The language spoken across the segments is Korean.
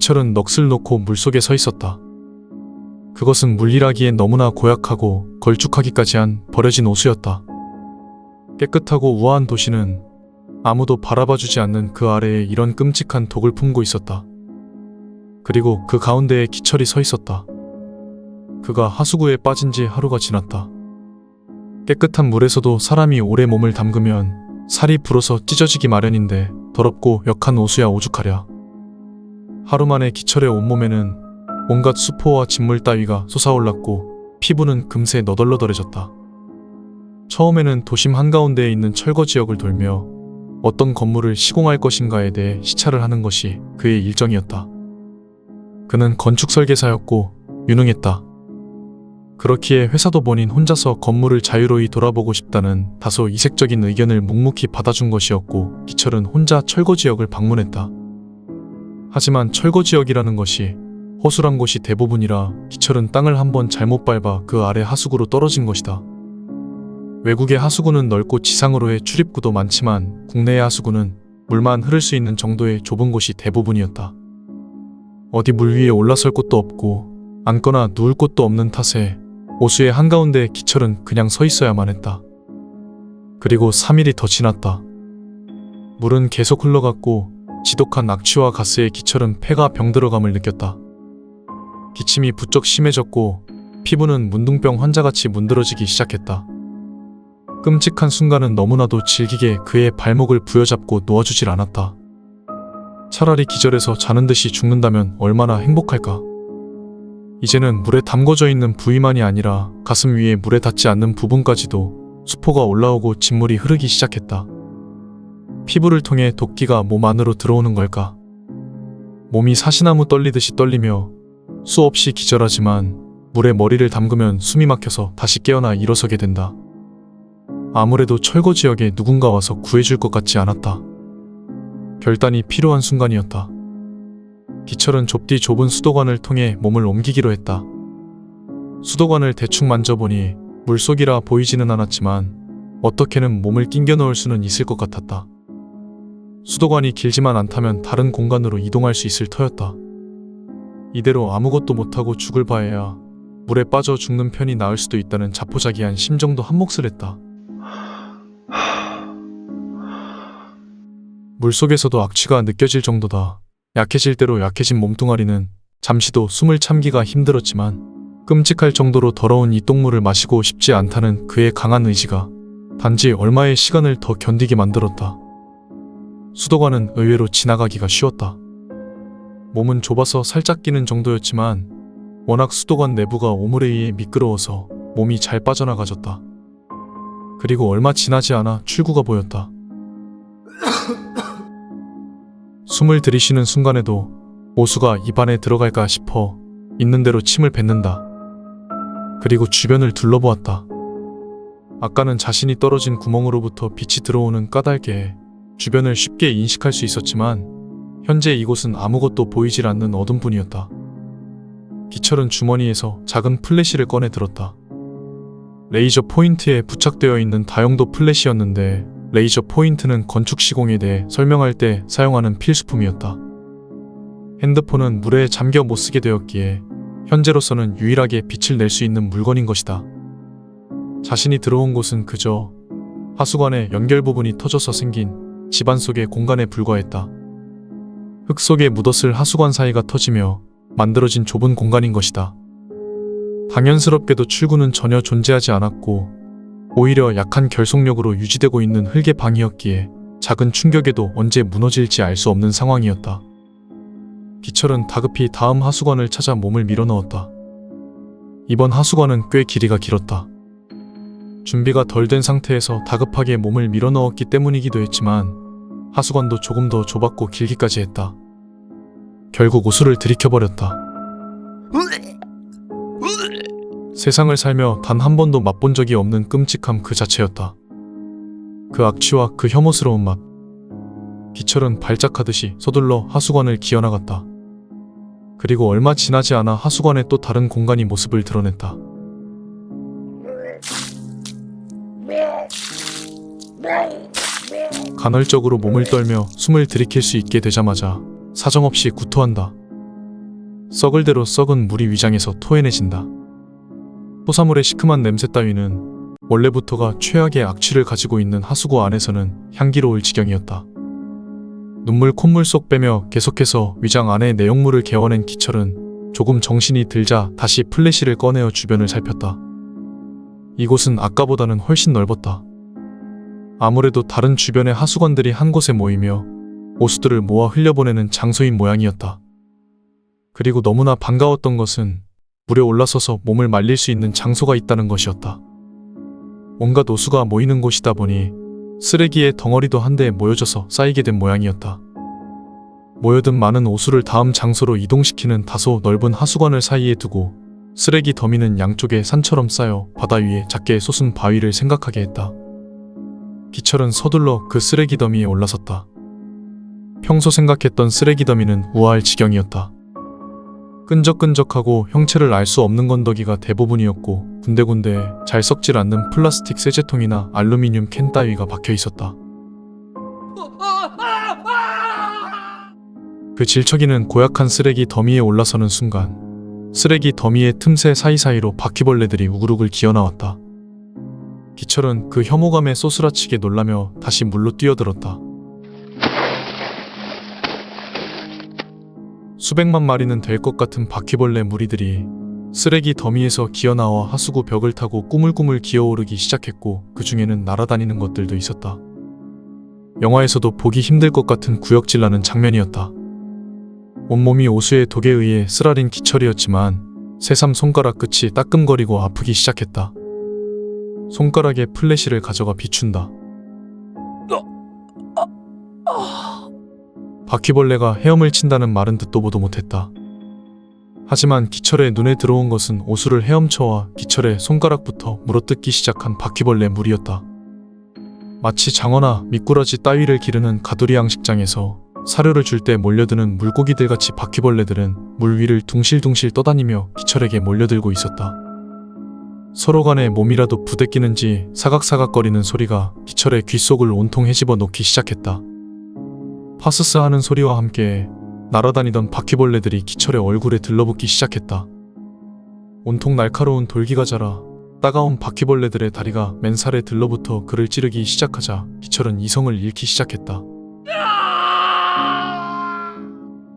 기철은 넋을 놓고 물속에 서 있었다. 그것은 물이라기엔 너무나 고약하고 걸쭉하기까지 한 버려진 오수였다. 깨끗하고 우아한 도시는 아무도 바라봐주지 않는 그 아래에 이런 끔찍한 독을 품고 있었다. 그리고 그 가운데에 기철이 서 있었다. 그가 하수구에 빠진 지 하루가 지났다. 깨끗한 물에서도 사람이 오래 몸을 담그면 살이 불어서 찢어지기 마련인데 더럽고 역한 오수야 오죽하랴. 하루 만에 기철의 온몸에는 온갖 수포와 진물 따위가 솟아올랐고 피부는 금세 너덜너덜해졌다. 처음에는 도심 한가운데에 있는 철거 지역을 돌며 어떤 건물을 시공할 것인가에 대해 시찰을 하는 것이 그의 일정이었다. 그는 건축 설계사였고 유능했다. 그렇기에 회사도 본인 혼자서 건물을 자유로이 돌아보고 싶다는 다소 이색적인 의견을 묵묵히 받아준 것이었고 기철은 혼자 철거 지역을 방문했다. 하지만 철거 지역이라는 것이 허술한 곳이 대부분이라 기철은 땅을 한번 잘못 밟아 그 아래 하수구로 떨어진 것이다. 외국의 하수구는 넓고 지상으로의 출입구도 많지만 국내의 하수구는 물만 흐를 수 있는 정도의 좁은 곳이 대부분이었다. 어디 물 위에 올라설 곳도 없고 앉거나 누울 곳도 없는 탓에 오수의 한가운데 기철은 그냥 서 있어야만 했다. 그리고 3일이 더 지났다. 물은 계속 흘러갔고 지독한 악취와 가스에 기철은 폐가 병들어감을 느꼈다. 기침이 부쩍 심해졌고 피부는 문둥병 환자같이 문드러지기 시작했다. 끔찍한 순간은 너무나도 질기게 그의 발목을 부여잡고 놓아주질 않았다. 차라리 기절해서 자는 듯이 죽는다면 얼마나 행복할까. 이제는 물에 담궈져 있는 부위만이 아니라 가슴 위에 물에 닿지 않는 부분까지도 수포가 올라오고 진물이 흐르기 시작했다. 피부를 통해 도끼가 몸 안으로 들어오는 걸까? 몸이 사시나무 떨리듯이 떨리며 수없이 기절하지만 물에 머리를 담그면 숨이 막혀서 다시 깨어나 일어서게 된다. 아무래도 철거 지역에 누군가 와서 구해줄 것 같지 않았다. 결단이 필요한 순간이었다. 기철은 좁디 좁은 수도관을 통해 몸을 옮기기로 했다. 수도관을 대충 만져보니 물속이라 보이지는 않았지만 어떻게는 몸을 낑겨 넣을 수는 있을 것 같았다. 수도관이 길지만 않다면 다른 공간으로 이동할 수 있을 터였다. 이대로 아무것도 못하고 죽을 바에야 물에 빠져 죽는 편이 나을 수도 있다는 자포자기한 심정도 한몫을 했다. 물속에서도 악취가 느껴질 정도다. 약해질 대로 약해진 몸뚱아리는 잠시도 숨을 참기가 힘들었지만 끔찍할 정도로 더러운 이 똥물을 마시고 싶지 않다는 그의 강한 의지가 단지 얼마의 시간을 더 견디게 만들었다. 수도관은 의외로 지나가기가 쉬웠다. 몸은 좁아서 살짝 끼는 정도였지만 워낙 수도관 내부가 오물에 의해 미끄러워서 몸이 잘 빠져나가졌다. 그리고 얼마 지나지 않아 출구가 보였다. 숨을 들이쉬는 순간에도 오수가 입 안에 들어갈까 싶어 있는 대로 침을 뱉는다. 그리고 주변을 둘러보았다. 아까는 자신이 떨어진 구멍으로부터 빛이 들어오는 까닭에 주변을 쉽게 인식할 수 있었지만 현재 이곳은 아무것도 보이질 않는 어둠뿐이었다. 기철은 주머니에서 작은 플래시를 꺼내 들었다. 레이저 포인트에 부착되어 있는 다용도 플래시였는데 레이저 포인트는 건축 시공에 대해 설명할 때 사용하는 필수품이었다. 핸드폰은 물에 잠겨 못쓰게 되었기에 현재로서는 유일하게 빛을 낼 수 있는 물건인 것이다. 자신이 들어온 곳은 그저 하수관의 연결 부분이 터져서 생긴 집안 속의 공간에 불과했다. 흙 속에 묻었을 하수관 사이가 터지며 만들어진 좁은 공간인 것이다. 당연스럽게도 출구는 전혀 존재하지 않았고 오히려 약한 결속력으로 유지되고 있는 흙의 방이었기에 작은 충격에도 언제 무너질지 알 수 없는 상황이었다. 기철은 다급히 다음 하수관을 찾아 몸을 밀어넣었다. 이번 하수관은 꽤 길이가 길었다. 준비가 덜 된 상태에서 다급하게 몸을 밀어넣었기 때문이기도 했지만 하수관도 조금 더 좁았고 길기까지 했다. 결국 오수를 들이켜버렸다. 세상을 살며 단 한 번도 맛본 적이 없는 끔찍함 그 자체였다. 그 악취와 그 혐오스러운 맛. 기철은 발작하듯이 서둘러 하수관을 기어나갔다. 그리고 얼마 지나지 않아 하수관의 또 다른 공간이 모습을 드러냈다. 간헐적으로 몸을 떨며 숨을 들이킬 수 있게 되자마자 사정없이 구토한다. 썩을 대로 썩은 물이 위장에서 토해내진다. 토사물의 시큼한 냄새 따위는 원래부터가 최악의 악취를 가지고 있는 하수구 안에서는 향기로울 지경이었다. 눈물 콧물 쏙 빼며 계속해서 위장 안의 내용물을 개어낸 기철은 조금 정신이 들자 다시 플래시를 꺼내어 주변을 살폈다. 이곳은 아까보다는 훨씬 넓었다. 아무래도 다른 주변의 하수관들이 한 곳에 모이며 오수들을 모아 흘려보내는 장소인 모양이었다. 그리고 너무나 반가웠던 것은 물에 올라서서 몸을 말릴 수 있는 장소가 있다는 것이었다. 온갖 오수가 모이는 곳이다 보니 쓰레기의 덩어리도 한데 모여져서 쌓이게 된 모양이었다. 모여든 많은 오수를 다음 장소로 이동시키는 다소 넓은 하수관을 사이에 두고 쓰레기 더미는 양쪽에 산처럼 쌓여 바다 위에 작게 솟은 바위를 생각하게 했다. 기철은 서둘러 그 쓰레기 더미에 올라섰다. 평소 생각했던 쓰레기 더미는 우아할 지경이었다. 끈적끈적하고 형체를 알 수 없는 건더기가 대부분이었고 군데군데 잘 썩질 않는 플라스틱 세제통이나 알루미늄 캔 따위가 박혀 있었다. 그 질척이는 고약한 쓰레기 더미에 올라서는 순간 쓰레기 더미의 틈새 사이사이로 바퀴벌레들이 우글우글 기어나왔다. 기철은 그 혐오감에 쏘스라치게 놀라며 다시 물로 뛰어들었다. 수백만 마리는 될 것 같은 바퀴벌레 무리들이 쓰레기 더미에서 기어나와 하수구 벽을 타고 꾸물꾸물 기어오르기 시작했고 그 중에는 날아다니는 것들도 있었다. 영화에서도 보기 힘들 것 같은 구역질 나는 장면이었다. 온몸이 오수의 독에 의해 쓰라린 기철이었지만 새삼 손가락 끝이 따끔거리고 아프기 시작했다. 손가락에 플래시를 가져가 비춘다. 바퀴벌레가 헤엄을 친다는 말은 듣도 보도 못했다. 하지만 기철의 눈에 들어온 것은 오수를 헤엄쳐와 기철의 손가락부터 물어뜯기 시작한 바퀴벌레 물이었다. 마치 장어나 미꾸라지 따위를 기르는 가두리 양식장에서 사료를 줄 때 몰려드는 물고기들같이 바퀴벌레들은 물 위를 둥실둥실 떠다니며 기철에게 몰려들고 있었다. 서로 간에 몸이라도 부대끼는지 사각사각거리는 소리가 기철의 귓속을 온통 헤집어 놓기 시작했다. 파스스 하는 소리와 함께 날아다니던 바퀴벌레들이 기철의 얼굴에 들러붙기 시작했다. 온통 날카로운 돌기가 자라 따가운 바퀴벌레들의 다리가 맨살에 들러붙어 그를 찌르기 시작하자 기철은 이성을 잃기 시작했다.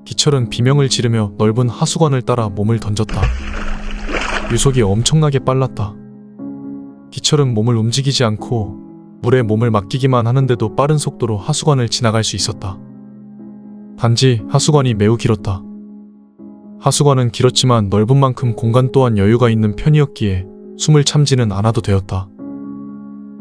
기철은 비명을 지르며 넓은 하수관을 따라 몸을 던졌다. 유속이 엄청나게 빨랐다. 기철은 몸을 움직이지 않고 물에 몸을 맡기기만 하는데도 빠른 속도로 하수관을 지나갈 수 있었다. 단지 하수관이 매우 길었다. 하수관은 길었지만 넓은 만큼 공간 또한 여유가 있는 편이었기에 숨을 참지는 않아도 되었다.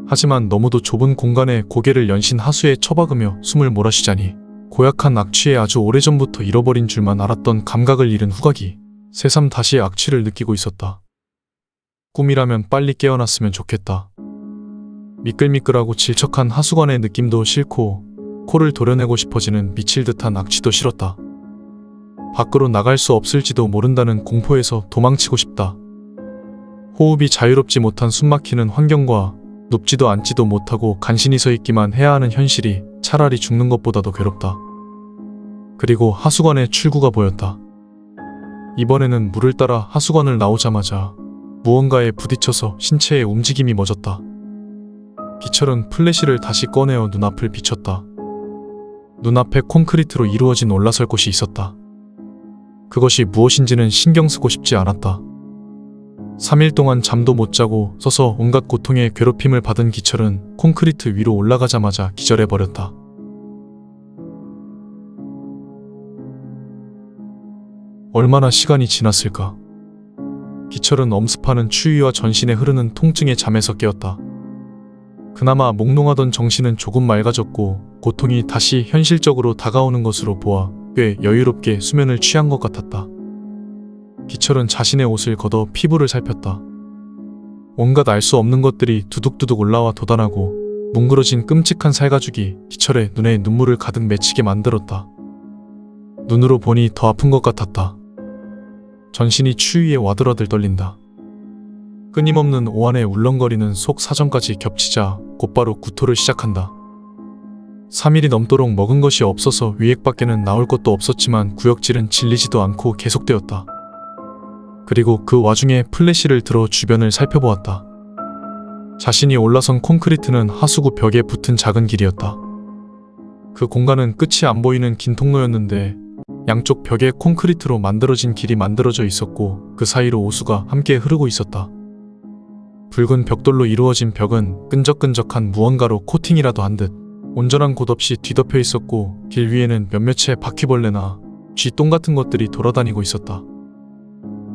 하지만 너무도 좁은 공간에 고개를 연신 하수에 처박으며 숨을 몰아쉬자니 고약한 악취에 아주 오래전부터 잃어버린 줄만 알았던 감각을 잃은 후각이 새삼 다시 악취를 느끼고 있었다. 꿈이라면 빨리 깨어났으면 좋겠다. 미끌미끌하고 질척한 하수관의 느낌도 싫고 코를 도려내고 싶어지는 미칠 듯한 악취도 싫었다. 밖으로 나갈 수 없을지도 모른다는 공포에서 도망치고 싶다. 호흡이 자유롭지 못한 숨막히는 환경과 눕지도 앉지도 못하고 간신히 서 있기만 해야 하는 현실이 차라리 죽는 것보다도 괴롭다. 그리고 하수관의 출구가 보였다. 이번에는 물을 따라 하수관을 나오자마자 무언가에 부딪혀서 신체의 움직임이 멎었다. 기철은 플래시를 다시 꺼내어 눈앞을 비췄다. 눈앞에 콘크리트로 이루어진 올라설 곳이 있었다. 그것이 무엇인지는 신경 쓰고 싶지 않았다. 3일 동안 잠도 못 자고 서서 온갖 고통에 괴롭힘을 받은 기철은 콘크리트 위로 올라가자마자 기절해버렸다. 얼마나 시간이 지났을까? 기철은 엄습하는 추위와 전신에 흐르는 통증에 잠에서 깨었다. 그나마 몽롱하던 정신은 조금 맑아졌고 고통이 다시 현실적으로 다가오는 것으로 보아 꽤 여유롭게 수면을 취한 것 같았다. 기철은 자신의 옷을 걷어 피부를 살폈다. 온갖 알 수 없는 것들이 두둑두둑 올라와 돋아나고 뭉그러진 끔찍한 살가죽이 기철의 눈에 눈물을 가득 맺히게 만들었다. 눈으로 보니 더 아픈 것 같았다. 전신이 추위에 와들와들 떨린다. 끊임없는 오한에 울렁거리는 속 사정까지 겹치자 곧바로 구토를 시작한다. 3일이 넘도록 먹은 것이 없어서 위액밖에는 나올 것도 없었지만 구역질은 질리지도 않고 계속되었다. 그리고 그 와중에 플래시를 들어 주변을 살펴보았다. 자신이 올라선 콘크리트는 하수구 벽에 붙은 작은 길이었다. 그 공간은 끝이 안 보이는 긴 통로였는데 양쪽 벽에 콘크리트로 만들어진 길이 만들어져 있었고 그 사이로 오수가 함께 흐르고 있었다. 붉은 벽돌로 이루어진 벽은 끈적끈적한 무언가로 코팅이라도 한 듯 온전한 곳 없이 뒤덮여 있었고 길 위에는 몇몇의 바퀴벌레나 쥐똥 같은 것들이 돌아다니고 있었다.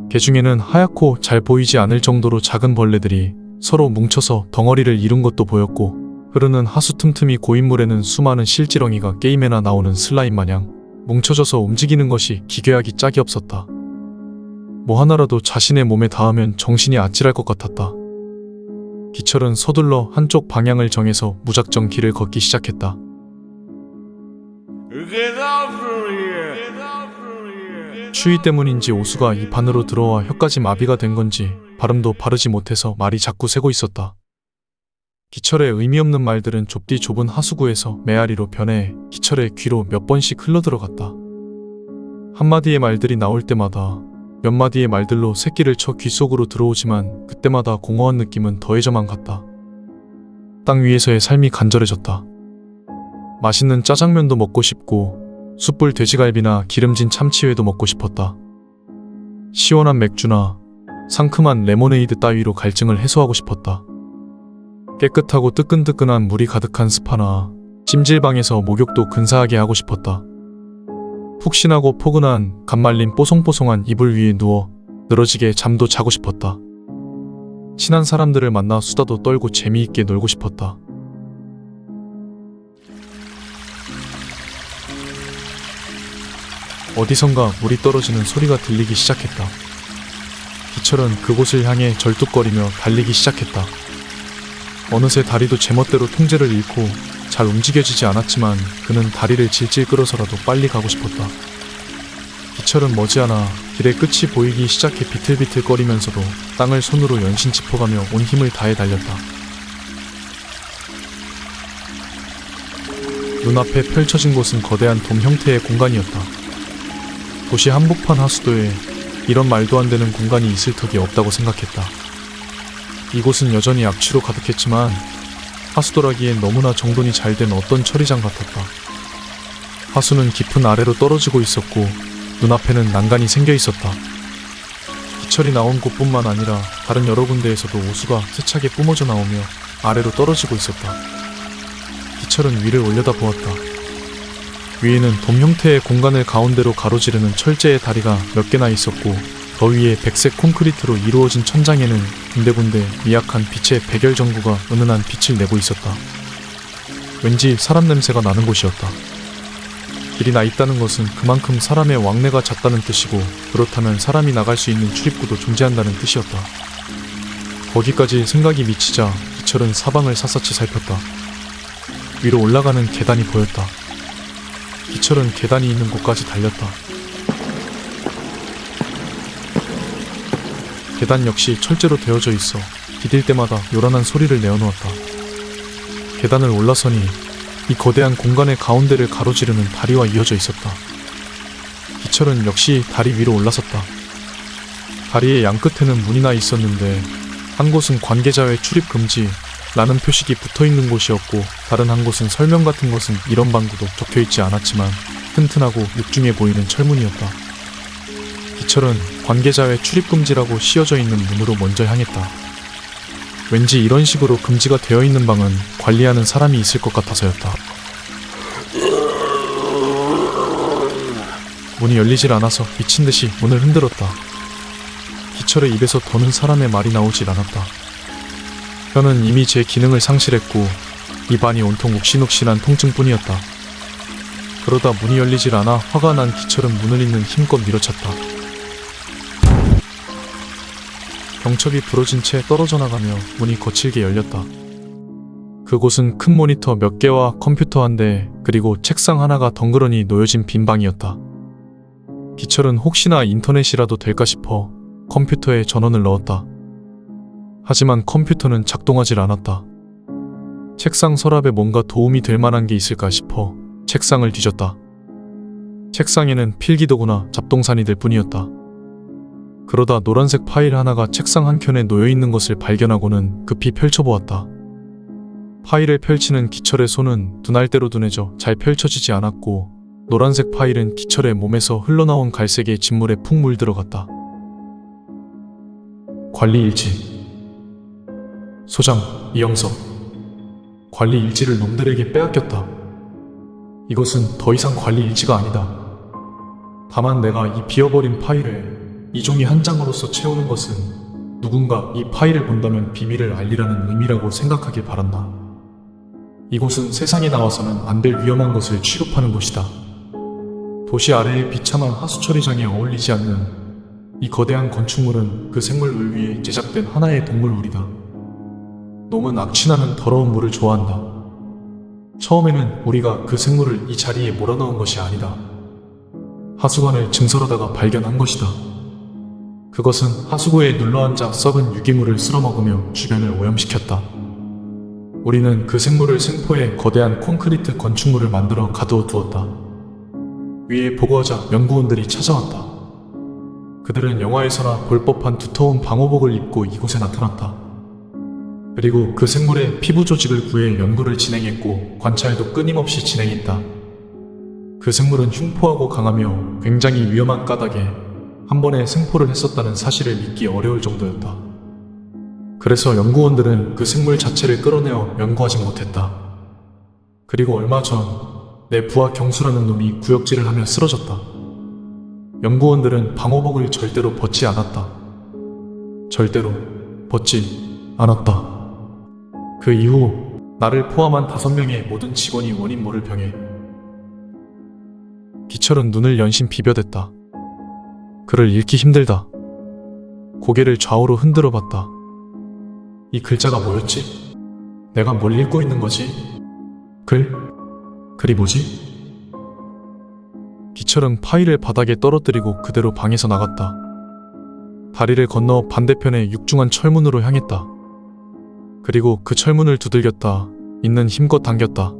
개 중에는 하얗고 잘 보이지 않을 정도로 작은 벌레들이 서로 뭉쳐서 덩어리를 이룬 것도 보였고 흐르는 하수 틈틈이 고인물에는 수많은 실지렁이가 게임에나 나오는 슬라임 마냥 뭉쳐져서 움직이는 것이 기괴하기 짝이 없었다. 뭐 하나라도 자신의 몸에 닿으면 정신이 아찔할 것 같았다. 기철은 서둘러 한쪽 방향을 정해서 무작정 길을 걷기 시작했다. 추위 때문인지 오수가 입 안으로 들어와 혀까지 마비가 된 건지 발음도 바르지 못해서 말이 자꾸 새고 있었다. 기철의 의미 없는 말들은 좁디 좁은 하수구에서 메아리로 변해 기철의 귀로 몇 번씩 흘러들어갔다. 한마디의 말들이 나올 때마다 몇 마디의 말들로 새끼를 쳐 귀 속으로 들어오지만 그때마다 공허한 느낌은 더해져만 갔다. 땅 위에서의 삶이 간절해졌다. 맛있는 짜장면도 먹고 싶고 숯불 돼지갈비나 기름진 참치회도 먹고 싶었다. 시원한 맥주나 상큼한 레모네이드 따위로 갈증을 해소하고 싶었다. 깨끗하고 뜨끈뜨끈한 물이 가득한 스파나 찜질방에서 목욕도 근사하게 하고 싶었다. 푹신하고 포근한 간 말린 뽀송뽀송한 이불 위에 누워 늘어지게 잠도 자고 싶었다. 친한 사람들을 만나 수다도 떨고 재미있게 놀고 싶었다. 어디선가 물이 떨어지는 소리가 들리기 시작했다. 기철은 그곳을 향해 절뚝거리며 달리기 시작했다. 어느새 다리도 제멋대로 통제를 잃고 잘 움직여지지 않았지만 그는 다리를 질질 끌어서라도 빨리 가고 싶었다. 기철은 머지않아 길의 끝이 보이기 시작해 비틀비틀거리면서도 땅을 손으로 연신 짚어가며 온 힘을 다해 달렸다. 눈앞에 펼쳐진 곳은 거대한 돔 형태의 공간이었다. 도시 한복판 하수도에 이런 말도 안 되는 공간이 있을 턱이 없다고 생각했다. 이곳은 여전히 악취로 가득했지만 하수도라기엔 너무나 정돈이 잘 된 어떤 처리장 같았다. 하수는 깊은 아래로 떨어지고 있었고 눈앞에는 난간이 생겨 있었다. 기철이 나온 곳뿐만 아니라 다른 여러 군데에서도 오수가 세차게 뿜어져 나오며 아래로 떨어지고 있었다. 기철은 위를 올려다 보았다. 위에는 돔 형태의 공간을 가운데로 가로지르는 철제의 다리가 몇 개나 있었고 더 위에 백색 콘크리트로 이루어진 천장에는 군데군데 미약한 빛의 백열 전구가 은은한 빛을 내고 있었다. 왠지 사람 냄새가 나는 곳이었다. 길이 나 있다는 것은 그만큼 사람의 왕래가 잦다는 뜻이고 그렇다면 사람이 나갈 수 있는 출입구도 존재한다는 뜻이었다. 거기까지 생각이 미치자 기철은 사방을 샅샅이 살폈다. 위로 올라가는 계단이 보였다. 기철은 계단이 있는 곳까지 달렸다. 계단 역시 철제로 되어져 있어 디딜 때마다 요란한 소리를 내어놓았다. 계단을 올라서니 이 거대한 공간의 가운데를 가로지르는 다리와 이어져 있었다. 기철은 역시 다리 위로 올라섰다. 다리의 양끝에는 문이 나 있었는데 한 곳은 관계자의 출입 금지 라는 표식이 붙어있는 곳이었고 다른 한 곳은 설명 같은 것은 이런 방구도 적혀있지 않았지만 튼튼하고 육중해 보이는 철문이었다. 기철은 관계자의 출입금지라고 씌어져 있는 문으로 먼저 향했다. 왠지 이런 식으로 금지가 되어 있는 방은 관리하는 사람이 있을 것 같아서였다. 문이 열리질 않아서 미친 듯이 문을 흔들었다. 기철의 입에서 더는 사람의 말이 나오질 않았다. 혀는 이미 제 기능을 상실했고 입안이 온통 욱신욱신한 통증뿐이었다. 그러다 문이 열리질 않아 화가 난 기철은 문을 잇는 힘껏 밀어찼다. 경첩이 부러진 채 떨어져 나가며 문이 거칠게 열렸다. 그곳은 큰 모니터 몇 개와 컴퓨터 한 대 그리고 책상 하나가 덩그러니 놓여진 빈 방이었다. 기철은 혹시나 인터넷이라도 될까 싶어 컴퓨터에 전원을 넣었다. 하지만 컴퓨터는 작동하질 않았다. 책상 서랍에 뭔가 도움이 될 만한 게 있을까 싶어 책상을 뒤졌다. 책상에는 필기도구나 잡동사니들 뿐이었다. 그러다 노란색 파일 하나가 책상 한켠에 놓여 있는 것을 발견하고는 급히 펼쳐보았다. 파일을 펼치는 기철의 손은 눈알대로 둔해져 잘 펼쳐지지 않았고 노란색 파일은 기철의 몸에서 흘러나온 갈색의 진물에 푹 물들어갔다. 관리 일지. 소장 이영석. 관리 일지를 놈들에게 빼앗겼다. 이것은 더 이상 관리 일지가 아니다. 다만 내가 이 비어버린 파일을 이 종이 한 장으로서 채우는 것은 누군가 이 파일을 본다면 비밀을 알리라는 의미라고 생각하길 바란다. 이곳은 세상에 나와서는 안 될 위험한 것을 취급하는 곳이다. 도시 아래의 비참한 하수처리장에 어울리지 않는 이 거대한 건축물은 그 생물을 위해 제작된 하나의 동물울이다. 놈은 악취나는 더러운 물을 좋아한다. 처음에는 우리가 그 생물을 이 자리에 몰아넣은 것이 아니다. 하수관을 증설하다가 발견한 것이다. 그것은 하수구에 눌러앉아 썩은 유기물을 쓸어먹으며 주변을 오염시켰다. 우리는 그 생물을 생포해 거대한 콘크리트 건축물을 만들어 가두어 두었다. 위에 보고하자 연구원들이 찾아왔다. 그들은 영화에서나 볼 법한 두터운 방호복을 입고 이곳에 나타났다. 그리고 그 생물의 피부 조직을 구해 연구를 진행했고 관찰도 끊임없이 진행했다. 그 생물은 흉포하고 강하며 굉장히 위험한 까닭에 한 번에 생포를 했었다는 사실을 믿기 어려울 정도였다. 그래서 연구원들은 그 생물 자체를 끌어내어 연구하지 못했다. 그리고 얼마 전 내 부하 경수라는 놈이 구역질을 하며 쓰러졌다. 연구원들은 방호복을 절대로 벗지 않았다. 절대로 벗지 않았다. 그 이후 나를 포함한 5명의 모든 직원이 원인 모를 병에 기철은 눈을 연신 비벼댔다. 글을 읽기 힘들다. 고개를 좌우로 흔들어 봤다. 이 글자가 뭐였지? 내가 뭘 읽고 있는 거지? 글이 뭐지? 기철은 파일을 바닥에 떨어뜨리고 그대로 방에서 나갔다. 다리를 건너 반대편의 육중한 철문으로 향했다. 그리고 그 철문을 두들겼다. 있는 힘껏 당겼다.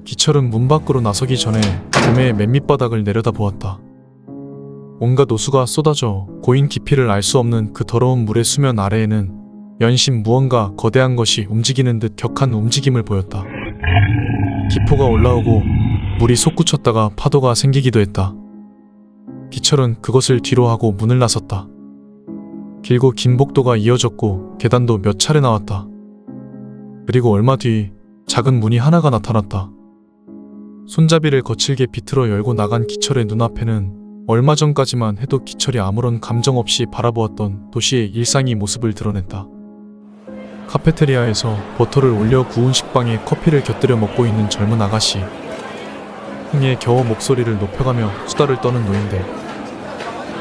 기철은 문 밖으로 나서기 전에 구매의 맨밑바닥을 내려다보았다. 온갖 노수가 쏟아져 고인 깊이를 알 수 없는 그 더러운 물의 수면 아래에는 연신 무언가 거대한 것이 움직이는 듯 격한 움직임을 보였다. 기포가 올라오고 물이 솟구쳤다가 파도가 생기기도 했다. 기철은 그것을 뒤로 하고 문을 나섰다. 길고 긴 복도가 이어졌고 계단도 몇 차례 나왔다. 그리고 얼마 뒤 작은 문이 하나가 나타났다. 손잡이를 거칠게 비틀어 열고 나간 기철의 눈앞에는 얼마 전까지만 해도 기철이 아무런 감정 없이 바라보았던 도시의 일상이 모습을 드러냈다. 카페테리아에서 버터를 올려 구운 식빵에 커피를 곁들여 먹고 있는 젊은 아가씨, 흥에 겨워 목소리를 높여가며 수다를 떠는 노인들,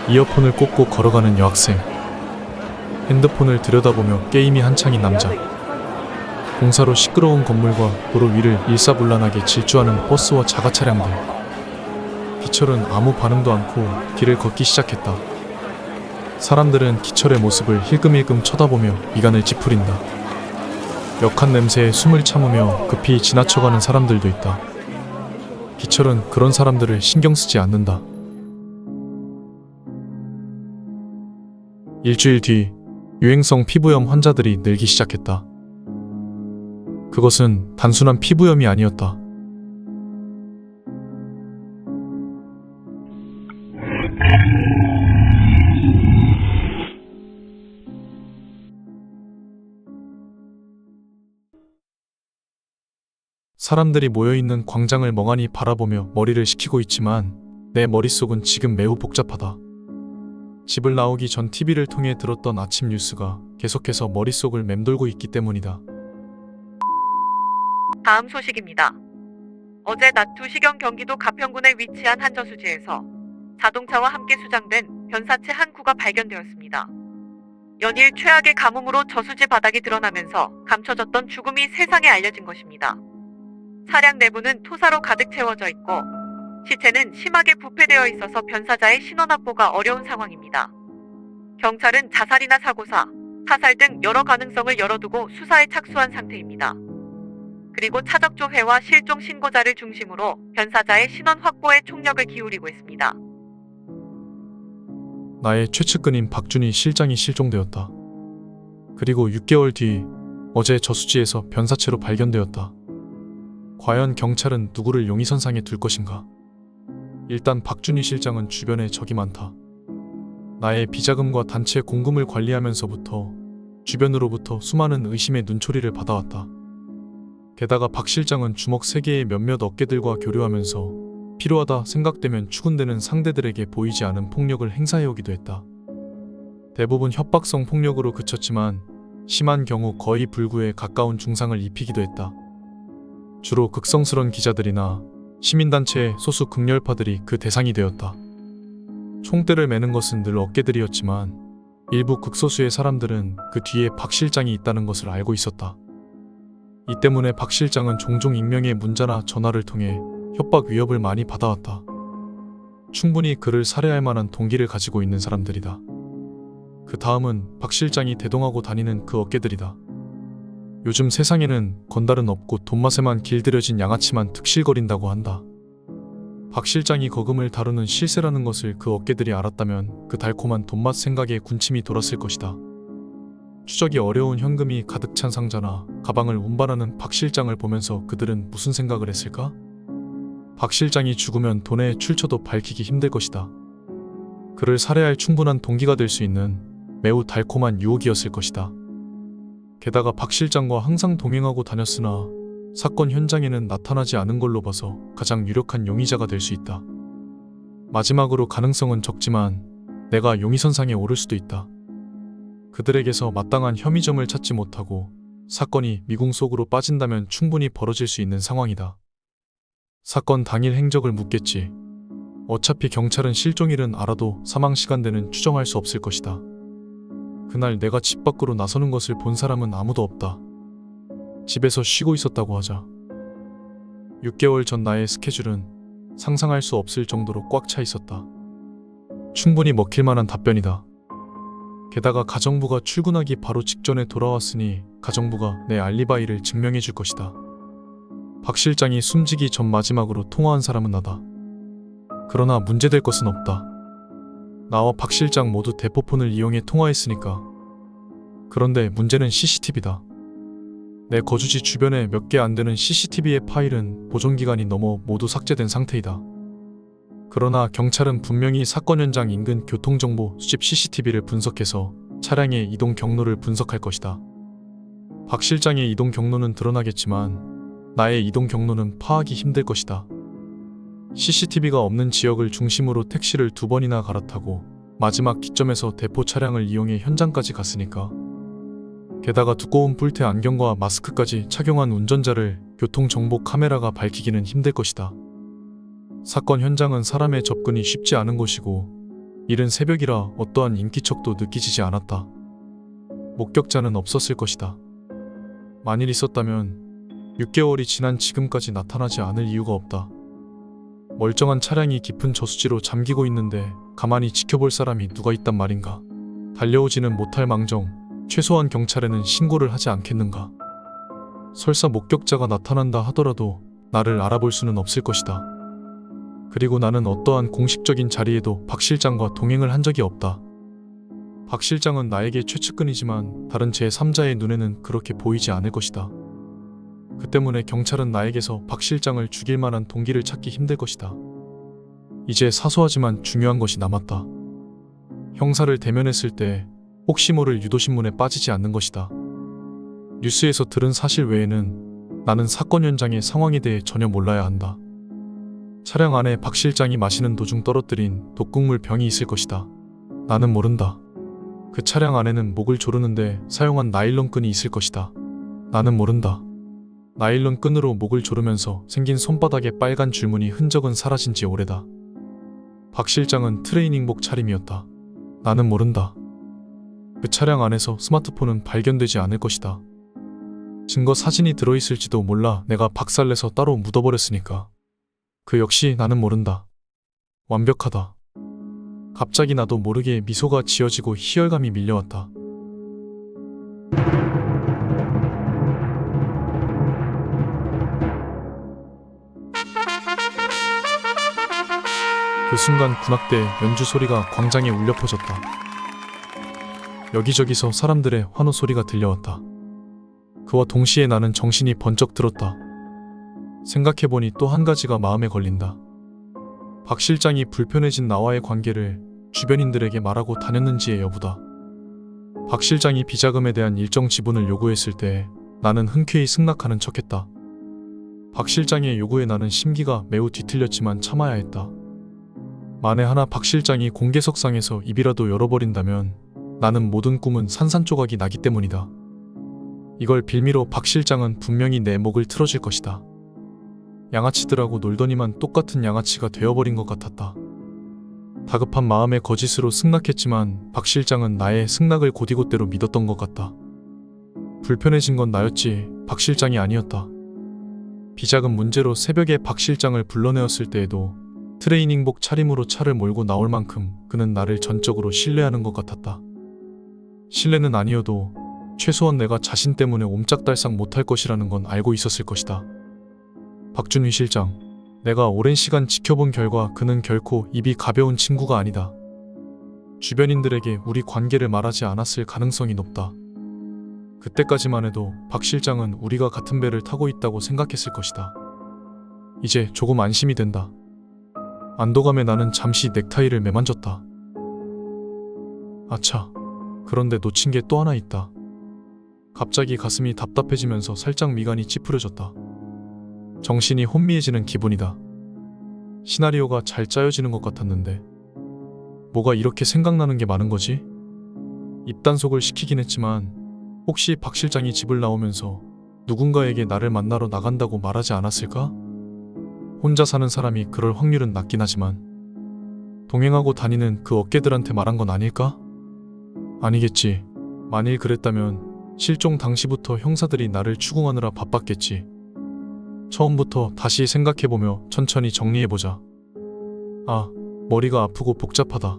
이어폰을 꽂고 걸어가는 여학생, 핸드폰을 들여다보며 게임이 한창인 남자, 공사로 시끄러운 건물과 도로 위를 일사불란하게 질주하는 버스와 자가차량들. 기철은 아무 반응도 않고 길을 걷기 시작했다. 사람들은 기철의 모습을 힐끔힐끔 쳐다보며 미간을 찌푸린다. 역한 냄새에 숨을 참으며 급히 지나쳐가는 사람들도 있다. 기철은 그런 사람들을 신경 쓰지 않는다. 일주일 뒤 유행성 피부염 환자들이 늘기 시작했다. 그것은 단순한 피부염이 아니었다. 사람들이 모여있는 광장을 멍하니 바라보며 머리를 식히고 있지만 내 머릿속은 지금 매우 복잡하다. 집을 나오기 전 TV를 통해 들었던 아침 뉴스가 계속해서 머릿속을 맴돌고 있기 때문이다. 다음 소식입니다. 어제 낮 2시경 경기도 가평군에 위치한 한 저수지에서 자동차와 함께 수장된 변사체 한 구가 발견되었습니다. 연일 최악의 가뭄으로 저수지 바닥이 드러나면서 감춰졌던 죽음이 세상에 알려진 것입니다. 차량 내부는 토사로 가득 채워져 있고 시체는 심하게 부패되어 있어서 변사자의 신원 확보가 어려운 상황입니다. 경찰은 자살이나 사고사, 타살 등 여러 가능성을 열어두고 수사에 착수한 상태입니다. 그리고 차적조회와 실종 신고자를 중심으로 변사자의 신원 확보에 총력을 기울이고 있습니다. 나의 최측근인 박준희 실장이 실종되었다. 그리고 6개월 뒤 어제 저수지에서 변사체로 발견되었다. 과연 경찰은 누구를 용의선상에 둘 것인가? 일단 박준희 실장은 주변에 적이 많다. 나의 비자금과 단체 공금을 관리하면서부터 주변으로부터 수많은 의심의 눈초리를 받아왔다. 게다가 박 실장은 주먹 3개의 몇몇 어깨들과 교류하면서 필요하다 생각되면 추근되는 상대들에게 보이지 않은 폭력을 행사해오기도 했다. 대부분 협박성 폭력으로 그쳤지만 심한 경우 거의 불구에 가까운 중상을 입히기도 했다. 주로 극성스런 기자들이나 시민단체의 소수 극렬파들이 그 대상이 되었다. 총대를 매는 것은 늘 어깨들이었지만 일부 극소수의 사람들은 그 뒤에 박 실장이 있다는 것을 알고 있었다. 이 때문에 박 실장은 종종 익명의 문자나 전화를 통해 협박 위협을 많이 받아왔다. 충분히 그를 살해할 만한 동기를 가지고 있는 사람들이다. 그 다음은 박 실장이 대동하고 다니는 그 어깨들이다. 요즘 세상에는 건달은 없고 돈맛에만 길들여진 양아치만 득실거린다고 한다. 박 실장이 거금을 다루는 실세라는 것을 그 어깨들이 알았다면 그 달콤한 돈맛 생각에 군침이 돌았을 것이다. 추적이 어려운 현금이 가득 찬 상자나 가방을 운반하는 박 실장을 보면서 그들은 무슨 생각을 했을까? 박 실장이 죽으면 돈의 출처도 밝히기 힘들 것이다. 그를 살해할 충분한 동기가 될 수 있는 매우 달콤한 유혹이었을 것이다. 게다가 박 실장과 항상 동행하고 다녔으나 사건 현장에는 나타나지 않은 걸로 봐서 가장 유력한 용의자가 될 수 있다. 마지막으로 가능성은 적지만 내가 용의선상에 오를 수도 있다. 그들에게서 마땅한 혐의점을 찾지 못하고 사건이 미궁 속으로 빠진다면 충분히 벌어질 수 있는 상황이다. 사건 당일 행적을 묻겠지. 어차피 경찰은 실종일은 알아도 사망 시간대는 추정할 수 없을 것이다. 그날 내가 집 밖으로 나서는 것을 본 사람은 아무도 없다. 집에서 쉬고 있었다고 하자. 6개월 전 나의 스케줄은 상상할 수 없을 정도로 꽉 차 있었다. 충분히 먹힐 만한 답변이다. 게다가 가정부가 출근하기 바로 직전에 돌아왔으니 가정부가 내 알리바이를 증명해 줄 것이다. 박 실장이 숨지기 전 마지막으로 통화한 사람은 나다. 그러나 문제될 것은 없다. 나와 박 실장 모두 대포폰을 이용해 통화했으니까. 그런데 문제는 CCTV다. 내 거주지 주변에 몇 개 안 되는 CCTV의 파일은 보존기간이 넘어 모두 삭제된 상태이다. 그러나 경찰은 분명히 사건 현장 인근 교통정보 수집 CCTV를 분석해서 차량의 이동 경로를 분석할 것이다. 박 실장의 이동 경로는 드러나겠지만 나의 이동 경로는 파악이 힘들 것이다. CCTV가 없는 지역을 중심으로 택시를 2번이나 갈아타고 마지막 기점에서 대포 차량을 이용해 현장까지 갔으니까. 게다가 두꺼운 뿔테 안경과 마스크까지 착용한 운전자를 교통정보 카메라가 밝히기는 힘들 것이다. 사건 현장은 사람의 접근이 쉽지 않은 곳이고 이른 새벽이라 어떠한 인기척도 느끼지지 않았다. 목격자는 없었을 것이다. 만일 있었다면 6개월이 지난 지금까지 나타나지 않을 이유가 없다. 멀쩡한 차량이 깊은 저수지로 잠기고 있는데 가만히 지켜볼 사람이 누가 있단 말인가. 달려오지는 못할 망정 최소한 경찰에는 신고를 하지 않겠는가. 설사 목격자가 나타난다 하더라도 나를 알아볼 수는 없을 것이다. 그리고 나는 어떠한 공식적인 자리에도 박 실장과 동행을 한 적이 없다. 박 실장은 나에게 최측근이지만 다른 제3자의 눈에는 그렇게 보이지 않을 것이다. 그 때문에 경찰은 나에게서 박 실장을 죽일 만한 동기를 찾기 힘들 것이다. 이제 사소하지만 중요한 것이 남았다. 형사를 대면했을 때 혹시 모를 유도신문에 빠지지 않는 것이다. 뉴스에서 들은 사실 외에는 나는 사건 현장의 상황에 대해 전혀 몰라야 한다. 차량 안에 박 실장이 마시는 도중 떨어뜨린 독극물 병이 있을 것이다. 나는 모른다. 그 차량 안에는 목을 조르는데 사용한 나일론 끈이 있을 것이다. 나는 모른다. 나일론 끈으로 목을 조르면서 생긴 손바닥에 빨간 줄무늬 흔적은 사라진 지 오래다. 박 실장은 트레이닝복 차림이었다. 나는 모른다. 그 차량 안에서 스마트폰은 발견되지 않을 것이다. 증거 사진이 들어있을지도 몰라. 내가 박살내서 따로 묻어버렸으니까. 그 역시 나는 모른다. 완벽하다. 갑자기 나도 모르게 미소가 지어지고 희열감이 밀려왔다. 그 순간 군악대 연주 소리가 광장에 울려 퍼졌다. 여기저기서 사람들의 환호 소리가 들려왔다. 그와 동시에 나는 정신이 번쩍 들었다. 생각해보니 또 한 가지가 마음에 걸린다. 박 실장이 불편해진 나와의 관계를 주변인들에게 말하고 다녔는지의 여부다. 박 실장이 비자금에 대한 일정 지분을 요구했을 때 나는 흔쾌히 승낙하는 척했다. 박 실장의 요구에 나는 심기가 매우 뒤틀렸지만 참아야 했다. 만에 하나 박 실장이 공개석상에서 입이라도 열어버린다면 나는 모든 꿈은 산산조각이 나기 때문이다. 이걸 빌미로 박 실장은 분명히 내 목을 틀어줄 것이다. 양아치들하고 놀더니만 똑같은 양아치가 되어버린 것 같았다. 다급한 마음에 거짓으로 승낙했지만 박 실장은 나의 승낙을 곧이곧대로 믿었던 것 같다. 불편해진 건 나였지 박 실장이 아니었다. 비자금 문제로 새벽에 박 실장을 불러내었을 때에도 트레이닝복 차림으로 차를 몰고 나올 만큼 그는 나를 전적으로 신뢰하는 것 같았다. 신뢰는 아니어도 최소한 내가 자신 때문에 옴짝달싹 못할 것이라는 건 알고 있었을 것이다. 박준휘 실장, 내가 오랜 시간 지켜본 결과 그는 결코 입이 가벼운 친구가 아니다. 주변인들에게 우리 관계를 말하지 않았을 가능성이 높다. 그때까지만 해도 박 실장은 우리가 같은 배를 타고 있다고 생각했을 것이다. 이제 조금 안심이 된다. 안도감에 나는 잠시 넥타이를 매만졌다. 아차, 그런데 놓친 게 또 하나 있다. 갑자기 가슴이 답답해지면서 살짝 미간이 찌푸려졌다. 정신이 혼미해지는 기분이다. 시나리오가 잘 짜여지는 것 같았는데 뭐가 이렇게 생각나는 게 많은 거지? 입단속을 시키긴 했지만 혹시 박 실장이 집을 나오면서 누군가에게 나를 만나러 나간다고 말하지 않았을까? 혼자 사는 사람이 그럴 확률은 낮긴 하지만 동행하고 다니는 그 어깨들한테 말한 건 아닐까? 아니겠지. 만일 그랬다면 실종 당시부터 형사들이 나를 추궁하느라 바빴겠지. 처음부터 다시 생각해보며 천천히 정리해보자. 아, 머리가 아프고 복잡하다.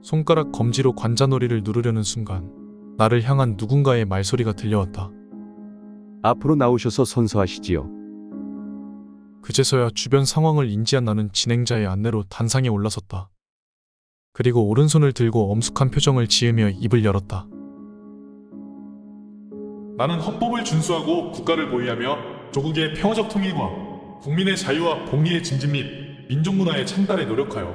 손가락 검지로 관자놀이를 누르려는 순간 나를 향한 누군가의 말소리가 들려왔다. 앞으로 나오셔서 선서하시지요. 그제서야 주변 상황을 인지한 나는 진행자의 안내로 단상에 올라섰다. 그리고 오른손을 들고 엄숙한 표정을 지으며 입을 열었다. 나는 헌법을 준수하고 국가를 보위하며 조국의 평화적 통일과 국민의 자유와 복리의 증진 및 민족문화의 창달에 노력하여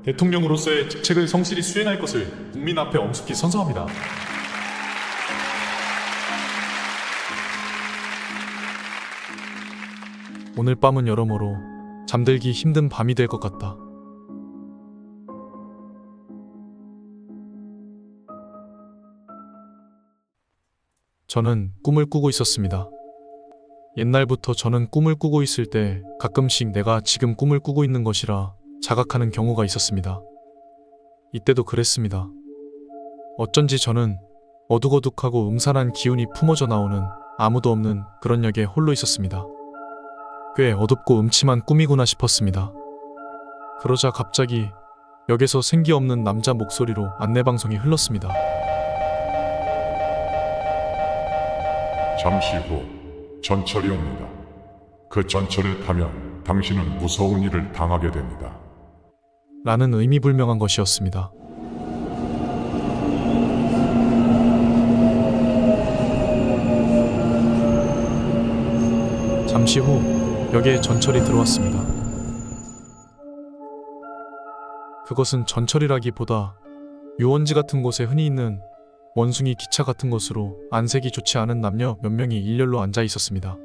대통령으로서의 직책을 성실히 수행할 것을 국민 앞에 엄숙히 선서합니다. 오늘 밤은 여러모로 잠들기 힘든 밤이 될 것 같다. 저는 꿈을 꾸고 있었습니다. 옛날부터 저는 꿈을 꾸고 있을 때 가끔씩 내가 지금 꿈을 꾸고 있는 것이라 자각하는 경우가 있었습니다. 이때도 그랬습니다. 어쩐지 저는 어둑어둑하고 음산한 기운이 품어져 나오는 아무도 없는 그런 역에 홀로 있었습니다. 꽤 어둡고 음침한 꿈이구나 싶었습니다. 그러자 갑자기 역에서 생기 없는 남자 목소리로 안내방송이 흘렀습니다. 잠시 후 전철이 옵니다. 그 전철을 타면 당신은 무서운 일을 당하게 됩니다. 라는 의미불명한 것이었습니다. 잠시 후 역에 전철이 들어왔습니다. 그것은 전철이라기보다 유원지 같은 곳에 흔히 있는 원숭이 기차 같은 것으로 안색이 좋지 않은 남녀 몇 명이 일렬로 앉아 있었습니다.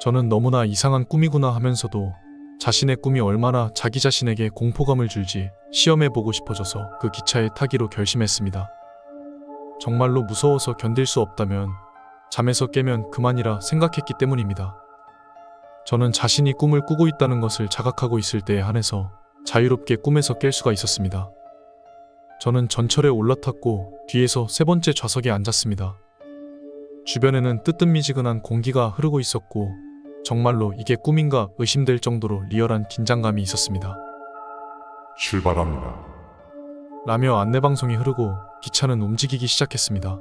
저는 너무나 이상한 꿈이구나 하면서도 자신의 꿈이 얼마나 자기 자신에게 공포감을 줄지 시험해보고 싶어져서 그 기차에 타기로 결심했습니다. 정말로 무서워서 견딜 수 없다면 잠에서 깨면 그만이라 생각했기 때문입니다. 저는 자신이 꿈을 꾸고 있다는 것을 자각하고 있을 때에 한해서 자유롭게 꿈에서 깰 수가 있었습니다. 저는 전철에 올라탔고 뒤에서 세 번째 좌석에 앉았습니다. 주변에는 뜨뜻미지근한 공기가 흐르고 있었고 정말로 이게 꿈인가 의심될 정도로 리얼한 긴장감이 있었습니다. 출발합니다. 라며 안내방송이 흐르고 기차는 움직이기 시작했습니다.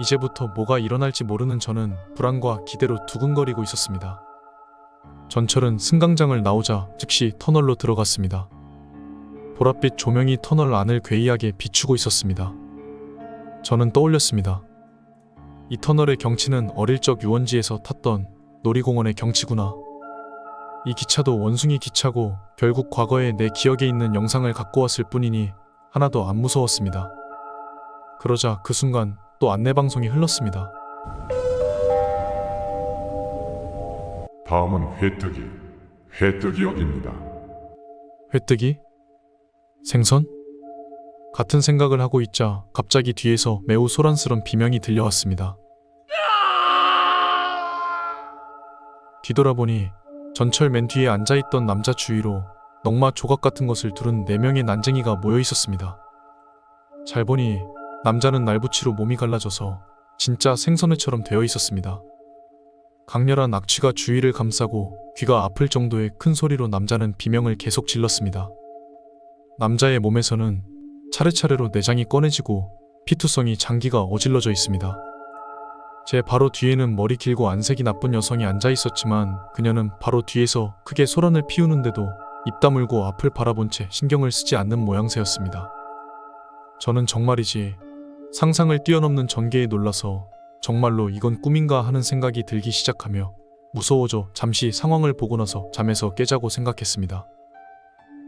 이제부터 뭐가 일어날지 모르는 저는 불안과 기대로 두근거리고 있었습니다. 전철은 승강장을 나오자 즉시 터널로 들어갔습니다. 보랏빛 조명이 터널 안을 괴이하게 비추고 있었습니다. 저는 떠올렸습니다. 이 터널의 경치는 어릴 적 유원지에서 탔던 놀이공원의 경치구나. 이 기차도 원숭이 기차고 결국 과거에 내 기억에 있는 영상을 갖고 왔을 뿐이니 하나도 안 무서웠습니다. 그러자 그 순간 또 안내방송이 흘렀습니다. 다음은 회뜨기역입니다. 회뜨기? 생선? 같은 생각을 하고 있자 갑자기 뒤에서 매우 소란스런 비명이 들려왔습니다. 뒤돌아보니 전철 맨 뒤에 앉아있던 남자 주위로 넝마 조각 같은 것을 두른 4명의 난쟁이가 모여 있었습니다. 잘 보니 남자는 날붙이로 몸이 갈라져서 진짜 생선회처럼 되어 있었습니다. 강렬한 악취가 주위를 감싸고 귀가 아플 정도의 큰 소리로 남자는 비명을 계속 질렀습니다. 남자의 몸에서는 차례차례로 내장이 꺼내지고 피투성이 장기가 어질러져 있습니다. 제 바로 뒤에는 머리 길고 안색이 나쁜 여성이 앉아 있었지만 그녀는 바로 뒤에서 크게 소란을 피우는데도 입 다물고 앞을 바라본 채 신경을 쓰지 않는 모양새였습니다. 저는 정말이지 상상을 뛰어넘는 전개에 놀라서 정말로 이건 꿈인가 하는 생각이 들기 시작하며 무서워져 잠시 상황을 보고 나서 잠에서 깨자고 생각했습니다.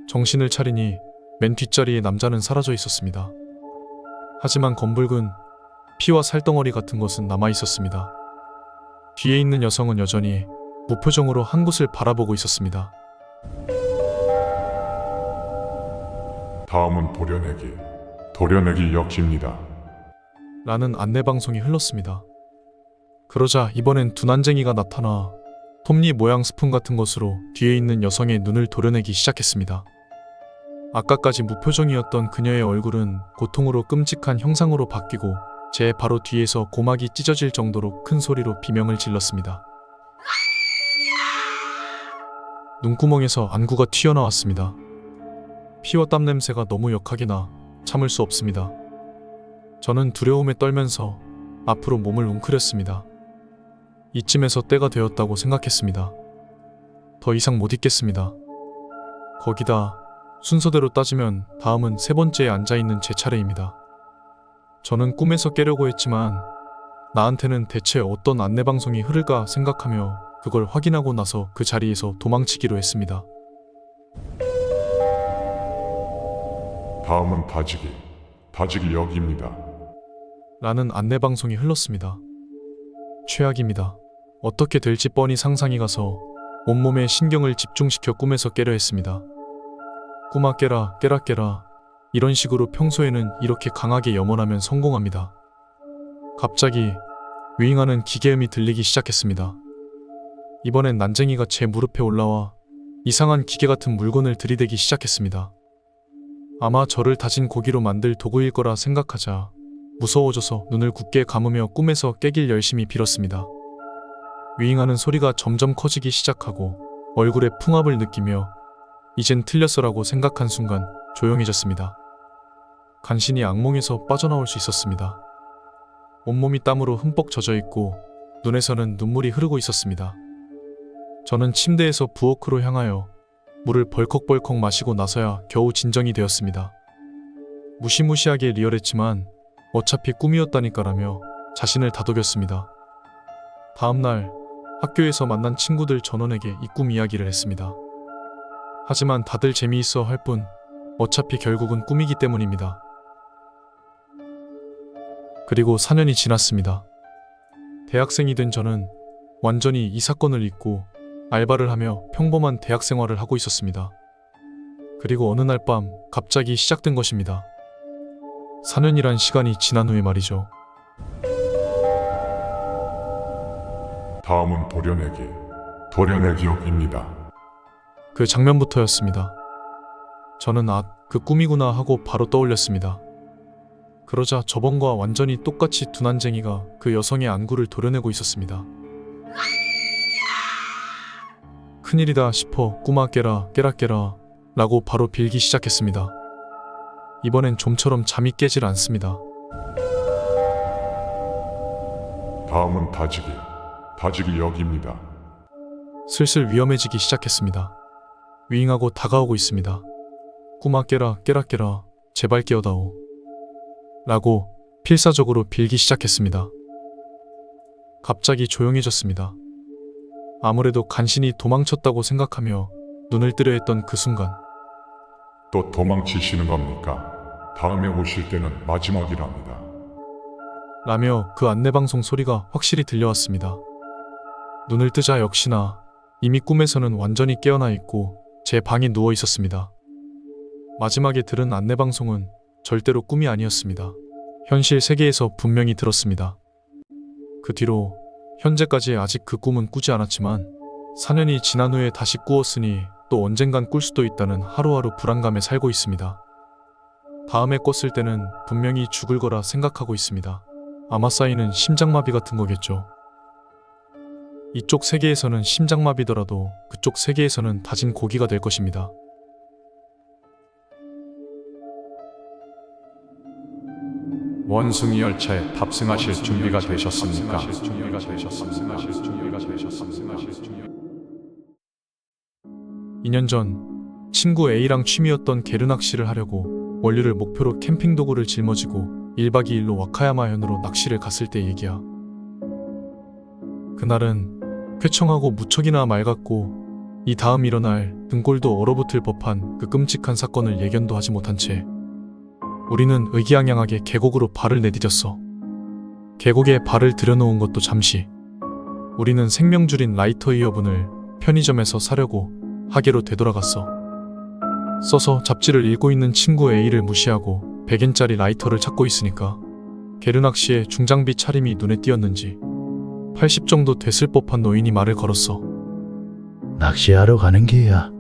정신을 차리니 맨 뒷자리에 남자는 사라져 있었습니다. 하지만 검붉은 피와 살덩어리 같은 것은 남아 있었습니다. 뒤에 있는 여성은 여전히 무표정으로 한 곳을 바라보고 있었습니다. 다음은 도려내기 역입니다. 라는 안내방송이 흘렀습니다. 그러자 이번엔 두 난쟁이가 나타나 톱니 모양 스푼 같은 것으로 뒤에 있는 여성의 눈을 도려내기 시작했습니다. 아까까지 무표정이었던 그녀의 얼굴은 고통으로 끔찍한 형상으로 바뀌고 제 바로 뒤에서 고막이 찢어질 정도로 큰 소리로 비명을 질렀습니다. 눈구멍에서 안구가 튀어나왔습니다. 피와 땀 냄새가 너무 역하게 나 참을 수 없습니다. 저는 두려움에 떨면서 앞으로 몸을 웅크렸습니다. 이쯤에서 때가 되었다고 생각했습니다. 더 이상 못 있겠습니다. 거기다 순서대로 따지면 다음은 세 번째에 앉아있는 제 차례입니다. 저는 꿈에서 깨려고 했지만 나한테는 대체 어떤 안내방송이 흐를까 생각하며 그걸 확인하고 나서 그 자리에서 도망치기로 했습니다. 다음은 다지기 역입니다. 라는 안내방송이 흘렀습니다. 최악입니다. 어떻게 될지 뻔히 상상이 가서 온몸에 신경을 집중시켜 꿈에서 깨려 했습니다. 꿈아 깨라 깨라 깨라 이런 식으로 평소에는 이렇게 강하게 염원하면 성공합니다. 갑자기 윙하는 기계음이 들리기 시작했습니다. 이번엔 난쟁이가 제 무릎에 올라와 이상한 기계 같은 물건을 들이대기 시작했습니다. 아마 저를 다진 고기로 만들 도구일 거라 생각하자 무서워져서 눈을 굳게 감으며 꿈에서 깨길 열심히 빌었습니다. 윙하는 소리가 점점 커지기 시작하고 얼굴에 풍압을 느끼며 이젠 틀렸어라고 생각한 순간 조용해졌습니다. 간신히 악몽에서 빠져나올 수 있었습니다. 온몸이 땀으로 흠뻑 젖어 있고 눈에서는 눈물이 흐르고 있었습니다. 저는 침대에서 부엌으로 향하여 물을 벌컥벌컥 마시고 나서야 겨우 진정이 되었습니다. 무시무시하게 리얼했지만 어차피 꿈이었다니까라며 자신을 다독였습니다. 다음날 학교에서 만난 친구들 전원에게 이 꿈 이야기를 했습니다. 하지만 다들 재미있어 할 뿐 어차피 결국은 꿈이기 때문입니다. 그리고 4년이 지났습니다. 대학생이 된 저는 완전히 이 사건을 잊고 알바를 하며 평범한 대학 생활을 하고 있었습니다. 그리고 어느 날 밤 갑자기 시작된 것입니다. 4년이란 시간이 지난 후에 말이죠. 다음은 도려내기 역입니다. 그 장면부터였습니다. 저는 그 꿈이구나 하고 바로 떠올렸습니다. 그러자 저번과 완전히 똑같이 두 난쟁이가 그 여성의 안구를 도려내고 있었습니다. 큰일이다 싶어 꿈아 깨라 깨라 깨라 라고 바로 빌기 시작했습니다. 이번엔 좀처럼 잠이 깨질 않습니다. 다음은 다지기 역입니다. 슬슬 위험해지기 시작했습니다. 윙하고 다가오고 있습니다. 꿈아 깨라 깨라 깨라 제발 깨어다오 라고 필사적으로 빌기 시작했습니다. 갑자기 조용해졌습니다. 아무래도 간신히 도망쳤다고 생각하며 눈을 뜨려 했던 그 순간 또 도망치시는 겁니까? 다음에 오실 때는 마지막이랍니다. 라며 그 안내방송 소리가 확실히 들려왔습니다. 눈을 뜨자 역시나 이미 꿈에서는 완전히 깨어나 있고 제 방에 누워 있었습니다. 마지막에 들은 안내방송은 절대로 꿈이 아니었습니다. 현실 세계에서 분명히 들었습니다. 그 뒤로 현재까지 아직 그 꿈은 꾸지 않았지만 4년이 지난 후에 다시 꾸었으니 또 언젠간 꿀 수도 있다는 하루하루 불안감에 살고 있습니다. 다음에 꿨을 때는 분명히 죽을 거라 생각하고 있습니다. 아마 쌓이는 심장마비 같은 거겠죠. 이쪽 세계에서는 심장마비더라도 그쪽 세계에서는 다진 고기가 될 것입니다. 원숭이 열차에 탑승하실 준비가 되셨습니까? 2년 전 친구 A랑 취미였던 게르 낚시를 하려고 원류를 목표로 캠핑 도구를 짊어지고 1박 2일로 와카야마현으로 낚시를 갔을 때 얘기야. 그날은 쾌청하고 무척이나 맑았고 이 다음 일어날 등골도 얼어붙을 법한 그 끔찍한 사건을 예견도 하지 못한 채 우리는 의기양양하게 계곡으로 발을 내디뎠어. 계곡에 발을 들여놓은 것도 잠시. 우리는 생명줄인 라이터 이어분을 편의점에서 사려고 하계로 되돌아갔어. 써서 잡지를 읽고 있는 친구 A를 무시하고 100엔짜리 라이터를 찾고 있으니까 게르낚시의 중장비 차림이 눈에 띄었는지 80 정도 됐을 법한 노인이 말을 걸었어. 낚시하러 가는 게야.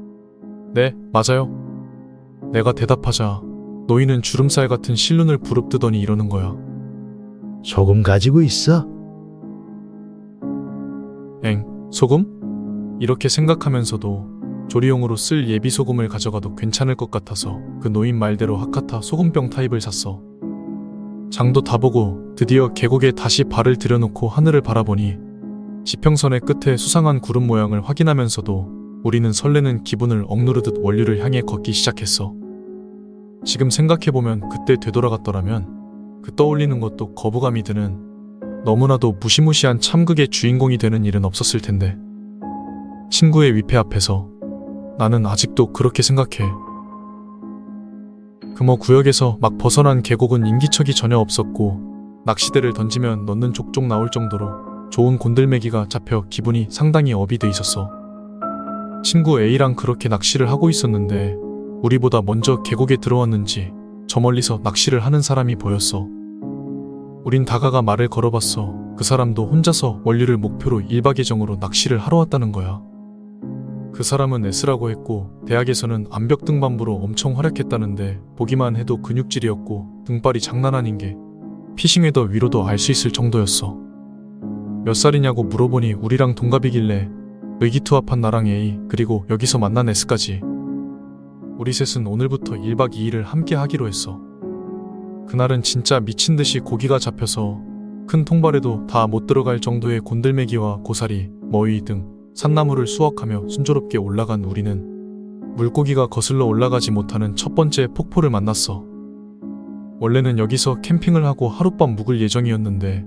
네, 맞아요. 내가 대답하자 노인은 주름살 같은 실눈을 부릅뜨더니 이러는 거야. 소금 가지고 있어? 엥, 소금? 이렇게 생각하면서도 조리용으로 쓸 예비 소금을 가져가도 괜찮을 것 같아서 그 노인 말대로 하카타 소금병 타입을 샀어. 장도 다 보고 드디어 계곡에 다시 발을 들여놓고 하늘을 바라보니 지평선의 끝에 수상한 구름 모양을 확인하면서도 우리는 설레는 기분을 억누르듯 원류를 향해 걷기 시작했어. 지금 생각해보면 그때 되돌아갔더라면 그 떠올리는 것도 거부감이 드는 너무나도 무시무시한 참극의 주인공이 되는 일은 없었을 텐데 친구의 위패 앞에서 나는 아직도 그렇게 생각해. 금호 구역에서 막 벗어난 계곡은 인기척이 전혀 없었고 낚시대를 던지면 넣는 족족 나올 정도로 좋은 곤들매기가 잡혀 기분이 상당히 업이 돼 있었어. 친구 A랑 그렇게 낚시를 하고 있었는데 우리보다 먼저 계곡에 들어왔는지 저 멀리서 낚시를 하는 사람이 보였어. 우린 다가가 말을 걸어봤어. 그 사람도 혼자서 원류를 목표로 1박 예정으로 낚시를 하러 왔다는 거야. 그 사람은 S라고 했고 대학에서는 암벽 등반부로 엄청 활약했다는데 보기만 해도 근육질이었고 등발이 장난 아닌 게 피싱웨더 위로도 알 수 있을 정도였어. 몇 살이냐고 물어보니 우리랑 동갑이길래 의기투합한 나랑 A 그리고 여기서 만난 S까지 우리 셋은 오늘부터 1박 2일을 함께 하기로 했어. 그날은 진짜 미친듯이 고기가 잡혀서 큰 통발에도 다 못 들어갈 정도의 곤들매기와 고사리, 머위 등 산나물을 수확하며 순조롭게 올라간 우리는 물고기가 거슬러 올라가지 못하는 첫 번째 폭포를 만났어. 원래는 여기서 캠핑을 하고 하룻밤 묵을 예정이었는데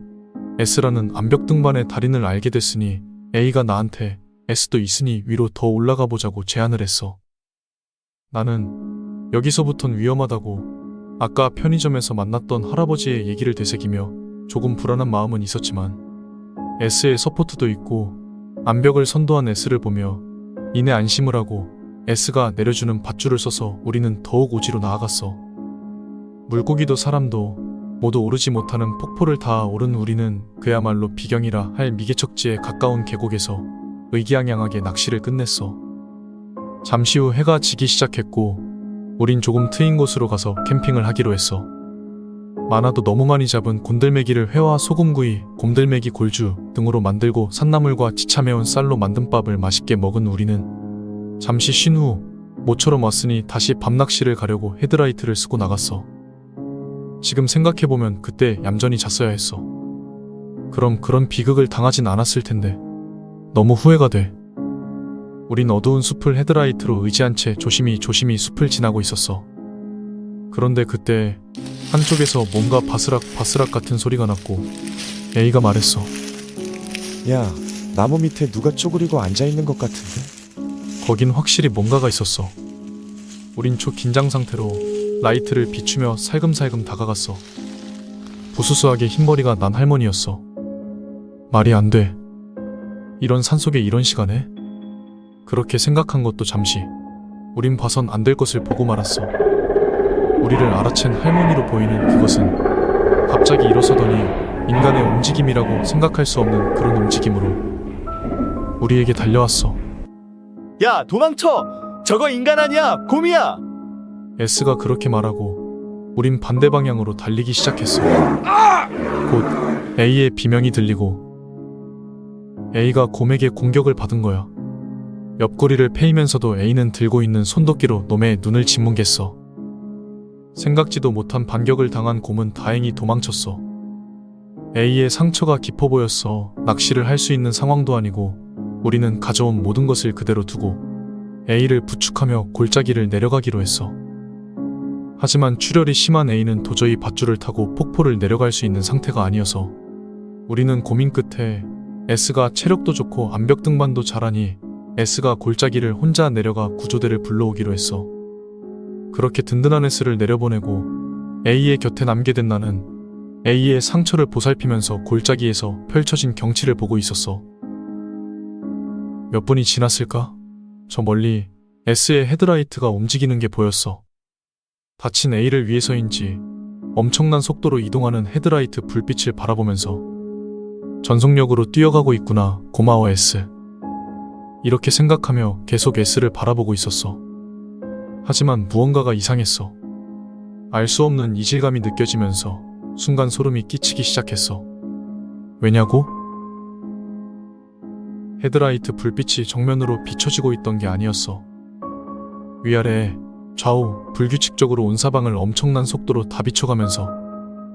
S라는 암벽 등반의 달인을 알게 됐으니 A가 나한테 S도 있으니 위로 더 올라가 보자고 제안을 했어. 나는 여기서부턴 위험하다고 아까 편의점에서 만났던 할아버지의 얘기를 되새기며 조금 불안한 마음은 있었지만 S의 서포트도 있고 암벽을 선도한 S를 보며 이내 안심을 하고 S가 내려주는 밧줄을 써서 우리는 더욱 오지로 나아갔어. 물고기도 사람도 모두 오르지 못하는 폭포를 다 오른 우리는 그야말로 비경이라 할 미개척지에 가까운 계곡에서 의기양양하게 낚시를 끝냈어. 잠시 후 해가 지기 시작했고 우린 조금 트인 곳으로 가서 캠핑을 하기로 했어. 많아도 너무 많이 잡은 곤들매기를 회와 소금구이, 곰들매기 골주 등으로 만들고 산나물과 지참해온 쌀로 만든 밥을 맛있게 먹은 우리는 잠시 쉰 후 모처럼 왔으니 다시 밤낚시를 가려고 헤드라이트를 쓰고 나갔어. 지금 생각해보면 그때 얌전히 잤어야 했어. 그럼 그런 비극을 당하진 않았을 텐데 너무 후회가 돼. 우린 어두운 숲을 헤드라이트로 의지한 채 조심히 숲을 지나고 있었어. 그런데 그때 한쪽에서 뭔가 바스락 같은 소리가 났고 A가 말했어. 야, 나무 밑에 누가 쪼그리고 앉아있는 것 같은데? 거긴 확실히 뭔가가 있었어. 우린 초긴장 상태로 라이트를 비추며 살금살금 다가갔어. 부스스하게 흰머리가 난 할머니였어. 말이 안 돼. 이런 산속에 이런 시간에? 그렇게 생각한 것도 잠시. 우린 봐선 안 될 것을 보고 말았어. 우리를 알아챈 할머니로 보이는 그것은 갑자기 일어서더니 인간의 움직임이라고 생각할 수 없는 그런 움직임으로 우리에게 달려왔어. 야, 도망쳐! 저거 인간 아니야! 곰이야! S가 그렇게 말하고 우린 반대 방향으로 달리기 시작했어. 곧 A의 비명이 들리고 A가 곰에게 공격을 받은 거야. 옆구리를 패이면서도 A는 들고 있는 손도끼로 놈의 눈을 짓뭉갰어. 생각지도 못한 반격을 당한 곰은 다행히 도망쳤어. A의 상처가 깊어 보였어. 낚시를 할 수 있는 상황도 아니고 우리는 가져온 모든 것을 그대로 두고 A를 부축하며 골짜기를 내려가기로 했어. 하지만 출혈이 심한 A는 도저히 밧줄을 타고 폭포를 내려갈 수 있는 상태가 아니어서 우리는 고민 끝에 S가 체력도 좋고 암벽 등반도 잘하니 S가 골짜기를 혼자 내려가 구조대를 불러오기로 했어. 그렇게 든든한 S를 내려보내고 A의 곁에 남게 된 나는 A의 상처를 보살피면서 골짜기에서 펼쳐진 경치를 보고 있었어. 몇 분이 지났을까? 저 멀리 S의 헤드라이트가 움직이는 게 보였어. 다친 A를 위해서인지 엄청난 속도로 이동하는 헤드라이트 불빛을 바라보면서 전속력으로 뛰어가고 있구나. 고마워 S. 이렇게 생각하며 계속 S를 바라보고 있었어. 하지만 무언가가 이상했어. 알 수 없는 이질감이 느껴지면서 순간 소름이 끼치기 시작했어. 왜냐고? 헤드라이트 불빛이 정면으로 비춰지고 있던 게 아니었어. 위아래 좌우 불규칙적으로 온 사방을 엄청난 속도로 다 비춰가면서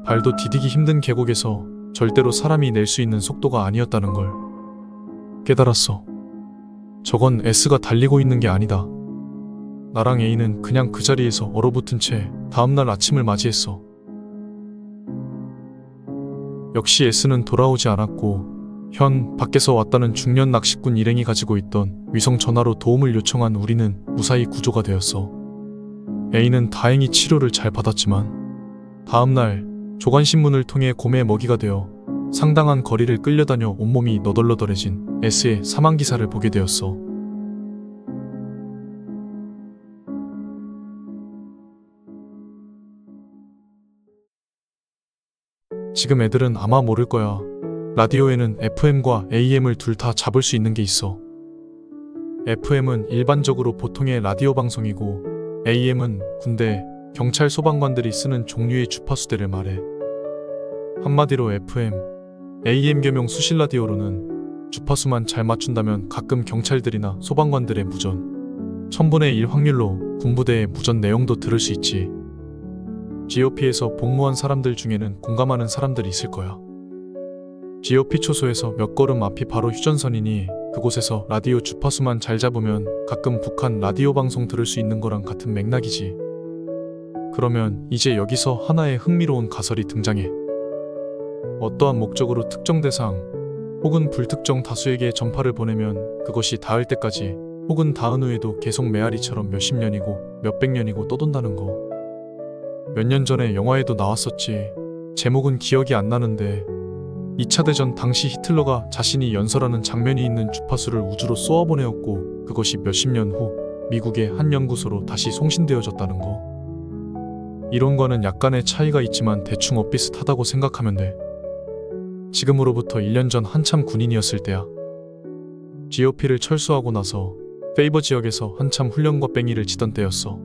발도 디디기 힘든 계곡에서 절대로 사람이 낼 수 있는 속도가 아니었다는 걸 깨달았어. 저건 S가 달리고 있는 게 아니다. 나랑 A는 그냥 그 자리에서 얼어붙은 채 다음날 아침을 맞이했어. 역시 S는 돌아오지 않았고 밖에서 왔다는 중년 낚시꾼 일행이 가지고 있던 위성 전화로 도움을 요청한 우리는 무사히 구조가 되었어. A는 다행히 치료를 잘 받았지만 다음날 조간신문을 통해 곰의 먹이가 되어 상당한 거리를 끌려다녀 온몸이 너덜너덜해진 S의 사망기사를 보게 되었어. 지금 애들은 아마 모를 거야. 라디오에는 FM과 AM을 둘 다 잡을 수 있는 게 있어. FM은 일반적으로 보통의 라디오 방송이고 AM은 군대, 경찰, 소방관들이 쓰는 종류의 주파수대를 말해. 한마디로 FM, AM 겸용 수실 라디오로는 주파수만 잘 맞춘다면 가끔 경찰들이나 소방관들의 무전, 1000분의 1 확률로 군부대의 무전 내용도 들을 수 있지. GOP에서 복무한 사람들 중에는 공감하는 사람들이 있을 거야. GOP 초소에서 몇 걸음 앞이 바로 휴전선이니 그곳에서 라디오 주파수만 잘 잡으면 가끔 북한 라디오 방송 들을 수 있는 거랑 같은 맥락이지. 그러면 이제 여기서 하나의 흥미로운 가설이 등장해. 어떠한 목적으로 특정 대상 혹은 불특정 다수에게 전파를 보내면 그것이 닿을 때까지 혹은 닿은 후에도 계속 메아리처럼 몇십 년이고 몇백 년이고 떠돈다는 거. 몇 년 전에 영화에도 나왔었지. 제목은 기억이 안 나는데 2차 대전 당시 히틀러가 자신이 연설하는 장면이 있는 주파수를 우주로 쏘아보내었고 그것이 몇십 년 후 미국의 한 연구소로 다시 송신되어졌다는 거. 이론과는 약간의 차이가 있지만 대충 엇비슷하다고 생각하면 돼. 지금으로부터 1년 전 한참 군인이었을 때야. GOP를 철수하고 나서 페이버 지역에서 한참 훈련과 뺑이를 치던 때였어.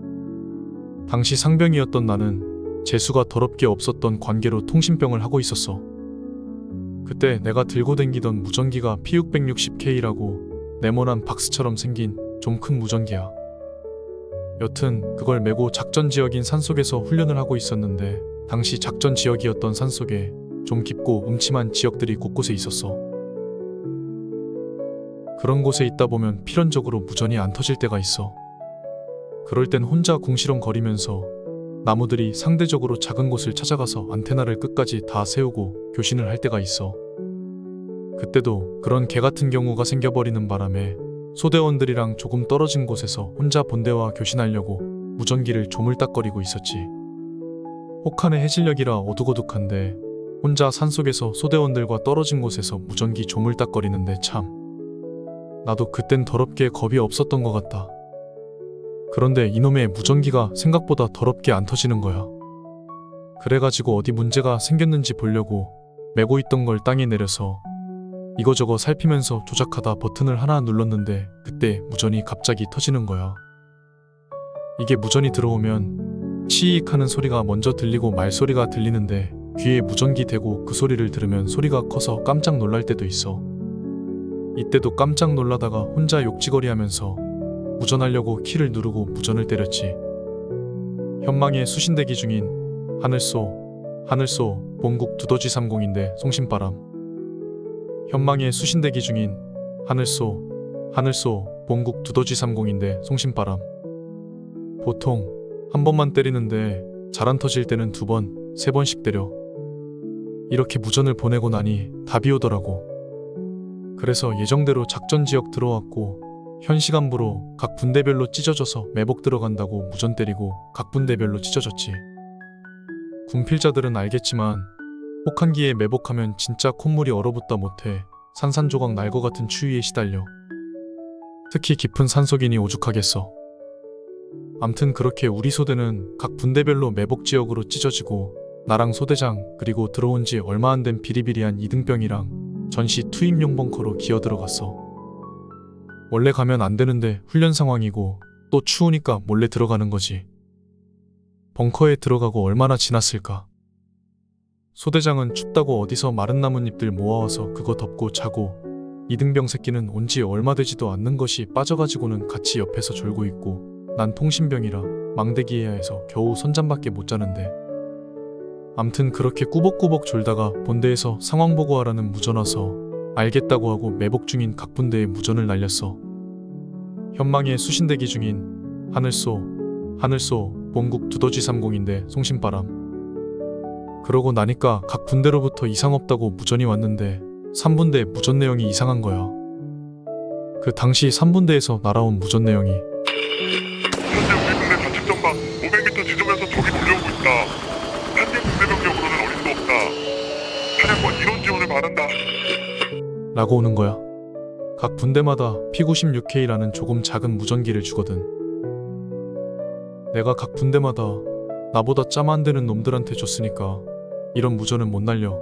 당시 상병이었던 나는 재수가 더럽게 없었던 관계로 통신병을 하고 있었어. 그때 내가 들고 댕기던 무전기가 P660K라고 네모난 박스처럼 생긴 좀 큰 무전기야. 여튼 그걸 메고 작전 지역인 산속에서 훈련을 하고 있었는데 당시 작전 지역이었던 산속에 좀 깊고 음침한 지역들이 곳곳에 있었어. 그런 곳에 있다 보면 필연적으로 무전이 안 터질 때가 있어. 그럴 땐 혼자 궁시렁거리면서 나무들이 상대적으로 작은 곳을 찾아가서 안테나를 끝까지 다 세우고 교신을 할 때가 있어. 그때도 그런 개 같은 경우가 생겨버리는 바람에 소대원들이랑 조금 떨어진 곳에서 혼자 본대와 교신하려고 무전기를 조물딱거리고 있었지. 혹한의 해질녘이라 어둑어둑한데 혼자 산속에서 소대원들과 떨어진 곳에서 무전기 조물딱거리는데 참, 나도 그땐 더럽게 겁이 없었던 것 같다. 그런데 이놈의 무전기가 생각보다 더럽게 안 터지는 거야. 그래가지고 어디 문제가 생겼는지 보려고 메고 있던 걸 땅에 내려서 이거저거 살피면서 조작하다 버튼을 하나 눌렀는데 그때 무전이 갑자기 터지는 거야. 이게 무전이 들어오면 치익 하는 소리가 먼저 들리고 말소리가 들리는데 귀에 무전기 대고 그 소리를 들으면 소리가 커서 깜짝 놀랄 때도 있어. 이때도 깜짝 놀라다가 혼자 욕지거리 하면서 무전하려고 키를 누르고 무전을 때렸지. 현망에 수신대기 중인 하늘소 본국 두더지 30인데 송신바람. 현망에 수신대기 중인 하늘소 본국 두더지 30인데 송신바람. 보통 한 번만 때리는데 잘 안 터질 때는 2번, 3번씩 때려. 이렇게 무전을 보내고 나니 답이 오더라고. 그래서 예정대로 작전 지역 들어왔고 현 시간부로 각 분대별로 찢어져서 매복 들어간다고 무전 때리고 각 분대별로 찢어졌지. 군필자들은 알겠지만 혹한기에 매복하면 진짜 콧물이 얼어붙다 못해 산산조각 날 것 같은 추위에 시달려. 특히 깊은 산속이니 오죽하겠어. 암튼 그렇게 우리 소대는 각 분대별로 매복 지역으로 찢어지고 나랑 소대장 그리고 들어온 지 얼마 안 된 비리비리한 이등병이랑 전시 투입용 벙커로 기어 들어갔어. 원래 가면 안 되는데 훈련 상황이고 또 추우니까 몰래 들어가는 거지. 벙커에 들어가고 얼마나 지났을까. 소대장은 춥다고 어디서 마른 나뭇잎들 모아와서 그거 덮고 자고 이등병 새끼는 온 지 얼마 되지도 않는 것이 빠져가지고는 같이 옆에서 졸고 있고 난 통신병이라 망대기해야 해서 겨우 선잠밖에 못 자는데. 암튼 그렇게 꾸벅꾸벅 졸다가 본대에서 상황 보고하라는 무전 와서 알겠다고 하고 매복 중인 각 분대에 무전을 날렸어. 현망에 수신대기 중인 하늘소 본국 두더지 30인데 송신바람. 그러고 나니까 각 분대로부터 이상 없다고 무전이 왔는데 3분대 무전 내용이 이상한 거야. 그 당시 3분대에서 날아온 무전 내용이 현재 우리 군대 좌측 전방 500m 지점에서 적이 몰려오고 있다. 한개 군대 병력으로는 어릴 수 없다. 사령관 인원 지원을 바란다. 라고 오는 거야. 각 분대마다 P96K라는 조금 작은 무전기를 주거든. 내가 각 분대마다 나보다 짬 안 되는 놈들한테 줬으니까 이런 무전은 못 날려.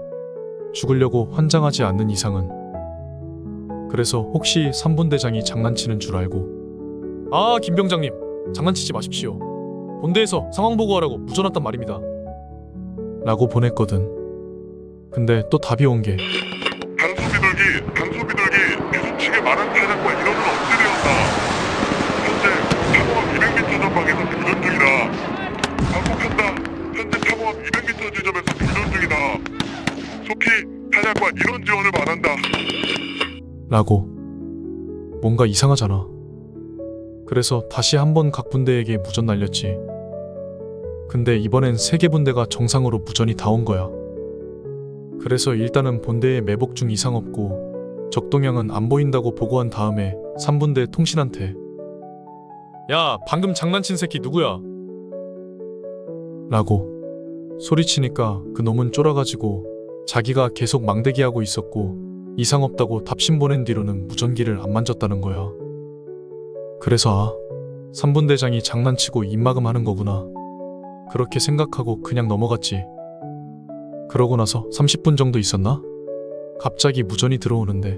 죽으려고 환장하지 않는 이상은. 그래서 혹시 3분대장이 장난치는 줄 알고 아, 김병장님 장난치지 마십시오. 본대에서 상황 보고하라고 무전 왔단 말입니다. 라고 보냈거든. 근데 또 답이 온 게 단소 비둘기 기수측에 많은 사냥과 인원은 억제되었다. 현재 차고함 200m 전방에서 교전 중이다. 반복한다. 현재 차고함 200m 지점에서 교전 중이다. 속히 사냥과 인원 지원을 바란다. 라고. 뭔가 이상하잖아. 그래서 다시 한번 각 분대에게 무전 날렸지. 근데 이번엔 3개 분대가 정상으로 무전이 다 온 거야. 그래서 일단은 본대에 매복 중 이상 없고 적동향은 안 보인다고 보고한 다음에 3분대 통신한테 야, 방금 장난친 새끼 누구야? 라고 소리치니까 그 놈은 쫄아가지고 자기가 계속 망대기하고 있었고 이상 없다고 답신 보낸 뒤로는 무전기를 안 만졌다는 거야. 그래서 3분대장이 장난치고 입막음하는 거구나. 그렇게 생각하고 그냥 넘어갔지. 그러고 나서 30분 정도 있었나? 갑자기 무전이 들어오는데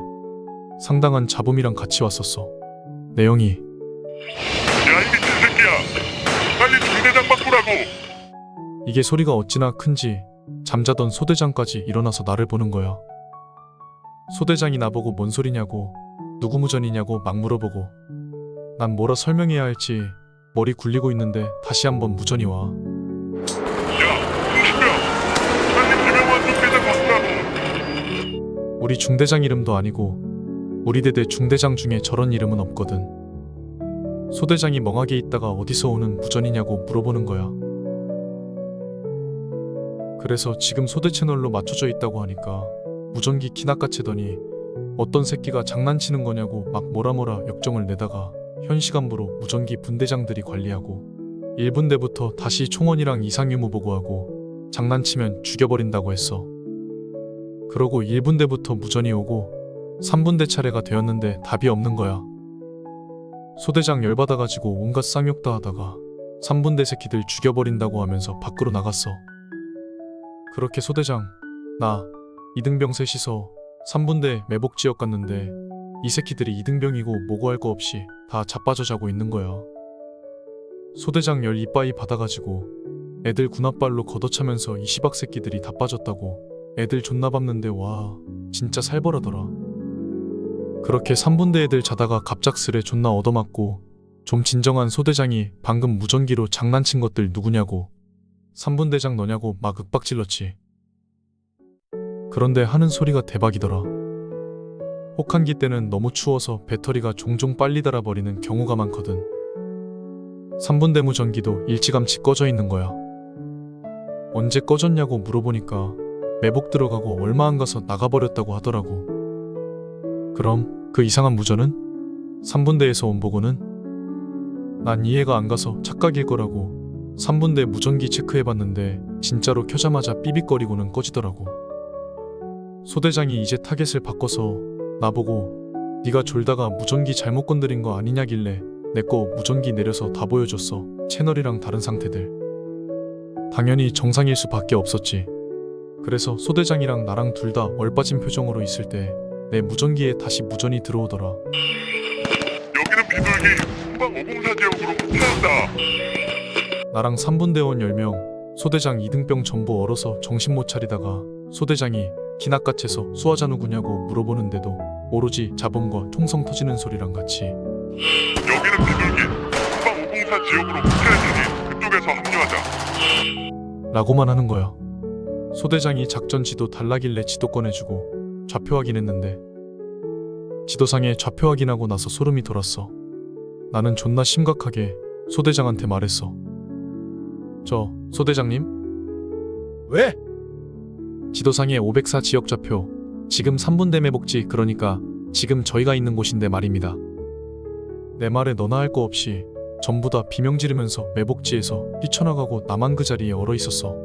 상당한 잡음이랑 같이 왔었어. 내용이 야, 이 미친 새끼야. 빨리 중대장 바꾸라고. 이게 소리가 어찌나 큰지 잠자던 소대장까지 일어나서 나를 보는 거야. 소대장이 나보고 뭔 소리냐고 누구 무전이냐고 막 물어보고 난 뭐라 설명해야 할지 머리 굴리고 있는데 다시 한번 무전이 와. 빨리 김영환 중대장 바꾸라고. 우리 중대장 이름도 아니고 우리 대대 중대장 중에 저런 이름은 없거든. 소대장이 멍하게 있다가 어디서 오는 무전이냐고 물어보는 거야. 그래서 지금 소대 채널로 맞춰져 있다고 하니까 무전기 키낚아채더니 어떤 새끼가 장난치는 거냐고 막 뭐라뭐라 역정을 내다가 현 시간부로 무전기 분대장들이 관리하고 1분대부터 다시 총원이랑 이상유무 보고하고 장난치면 죽여버린다고 했어. 그러고 1분대부터 무전이 오고 3분대 차례가 되었는데 답이 없는 거야. 소대장 열받아가지고 온갖 쌍욕도 하다가 3분대 새끼들 죽여버린다고 하면서 밖으로 나갔어. 그렇게 소대장, 나, 이등병 셋이서 3분대 매복 지역 갔는데 이 새끼들이 이등병이고 뭐고 할 거 없이 다 자빠져 자고 있는 거야. 소대장 열 이빠이 받아가지고 애들 군합발로 걷어차면서 이 시박 새끼들이 다 빠졌다고 애들 존나 밟는데 와 진짜 살벌하더라. 그렇게 3분대 애들 자다가 갑작스레 존나 얻어맞고 좀 진정한 소대장이 방금 무전기로 장난친 것들 누구냐고 3분대장 너냐고 막 윽박질렀지. 그런데 하는 소리가 대박이더라. 혹한기 때는 너무 추워서 배터리가 종종 빨리 닳아버리는 경우가 많거든. 3분대 무전기도 일찌감치 꺼져 있는 거야. 언제 꺼졌냐고 물어보니까 매복 들어가고 얼마 안 가서 나가버렸다고 하더라고. 그럼 그 이상한 무전은? 3분대에서 온 보고는? 난 이해가 안 가서 착각일 거라고 3분대 무전기 체크해봤는데 진짜로 켜자마자 삐빅거리고는 꺼지더라고. 소대장이 이제 타겟을 바꿔서 나보고 네가 졸다가 무전기 잘못 건드린 거 아니냐길래 내거 무전기 내려서 다 보여줬어. 채널이랑 다른 상태들. 당연히 정상일 수밖에 없었지. 그래서 소대장이랑 나랑 둘 다 얼빠진 표정으로 있을 때 내 무전기에 다시 무전이 들어오더라. 여기는 비둘기 후방 504 지역으로 후퇴한다. 나랑 3분대원 10명, 소대장 이등병 전부 얼어서 정신 못 차리다가 소대장이 기낚아채서 수화자 누구냐고 물어보는데도 오로지 잡음과 총성 터지는 소리랑 같이 여기는 비둘기 후방 504 지역으로 후퇴할 테니 그쪽에서 합류하자. 라고만 하는 거야. 소대장이 작전 지도 달라길래 지도 꺼내주고 좌표 확인했는데 지도상에 좌표 확인하고 나서 소름이 돋았어. 나는 존나 심각하게 소대장한테 말했어. 저 소대장님? 왜? 지도상에 504 지역 좌표 지금 3분대 매복지 그러니까 지금 저희가 있는 곳인데 말입니다. 내 말에 너나 할 거 없이 전부 다 비명 지르면서 매복지에서 뛰쳐나가고 나만 그 자리에 얼어 있었어.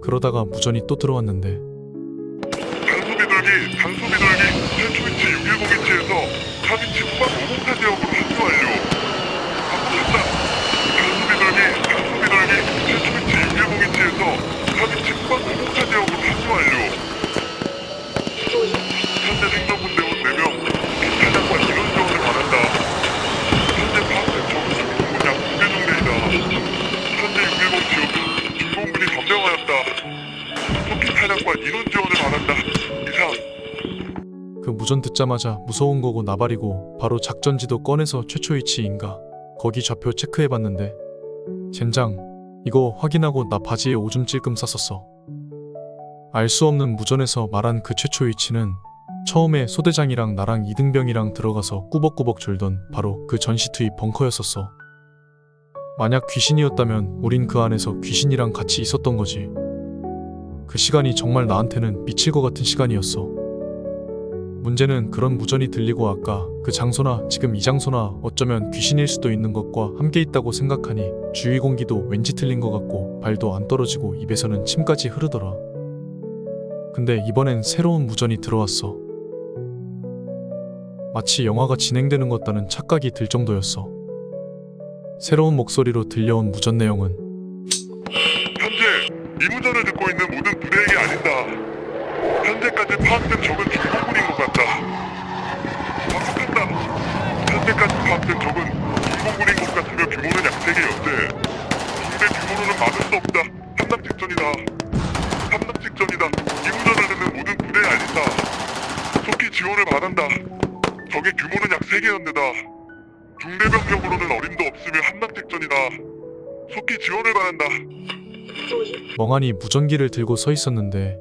그러다가 무전이 또 들어왔는데 단소비둘기 최초 위치 610위치에서 사비치 후방 504 지역으로 합류 완료. 반복했다. 단소비둘기 최초 위치 610위치에서 사비치 후방 504 지역으로 합류 완료. 현재 생존분대원 4명, 사장과 인원 지원을 바란다. 현재 파악된 적은 중공군약 2개 정도이다. 현재 610 지역은 중공군이 점령하였다. 토끼 사장과 인원 지원을 바란다. 이상. 그 무전 듣자마자 무서운 거고 나발이고 바로 작전지도 꺼내서 최초 위치인가 거기 좌표 체크해봤는데 젠장 이거 확인하고 나 바지에 오줌 찔끔 쌌었어. 알 수 없는 무전에서 말한 그 최초 위치는 처음에 소대장이랑 나랑 이등병이랑 들어가서 꾸벅꾸벅 졸던 바로 그 전시 투입 벙커였었어. 만약 귀신이었다면 우린 그 안에서 귀신이랑 같이 있었던 거지. 그 시간이 정말 나한테는 미칠 것 같은 시간이었어. 문제는 그런 무전이 들리고 아까 그 장소나 지금 이 장소나 어쩌면 귀신일 수도 있는 것과 함께 있다고 생각하니 주위 공기도 왠지 틀린 것 같고 발도 안 떨어지고 입에서는 침까지 흐르더라. 근데 이번엔 새로운 무전이 들어왔어. 마치 영화가 진행되는 것 같다는 착각이 들 정도였어. 새로운 목소리로 들려온 무전 내용은 현재 이 무전을 듣고 있는 모든 부대에게 알린다. 현재까지 파악된 적은 중공군인 것 같다. 반복한다. 현재까지 파악된 적은 중공군인 것 같으며 규모는 약세계 연대. 중대 규모로는 막을 수 없다. 함락 직전이다. 함락 직전이다. 이 무전을 듣는 모든 부대에 알린다. 속히 지원을 바란다. 적의 규모는 약 3개 연대다. 중대 병력으로는 어림도 없으며 함락 직전이다. 속히 지원을 바란다. 멍하니 무전기를 들고 서 있었는데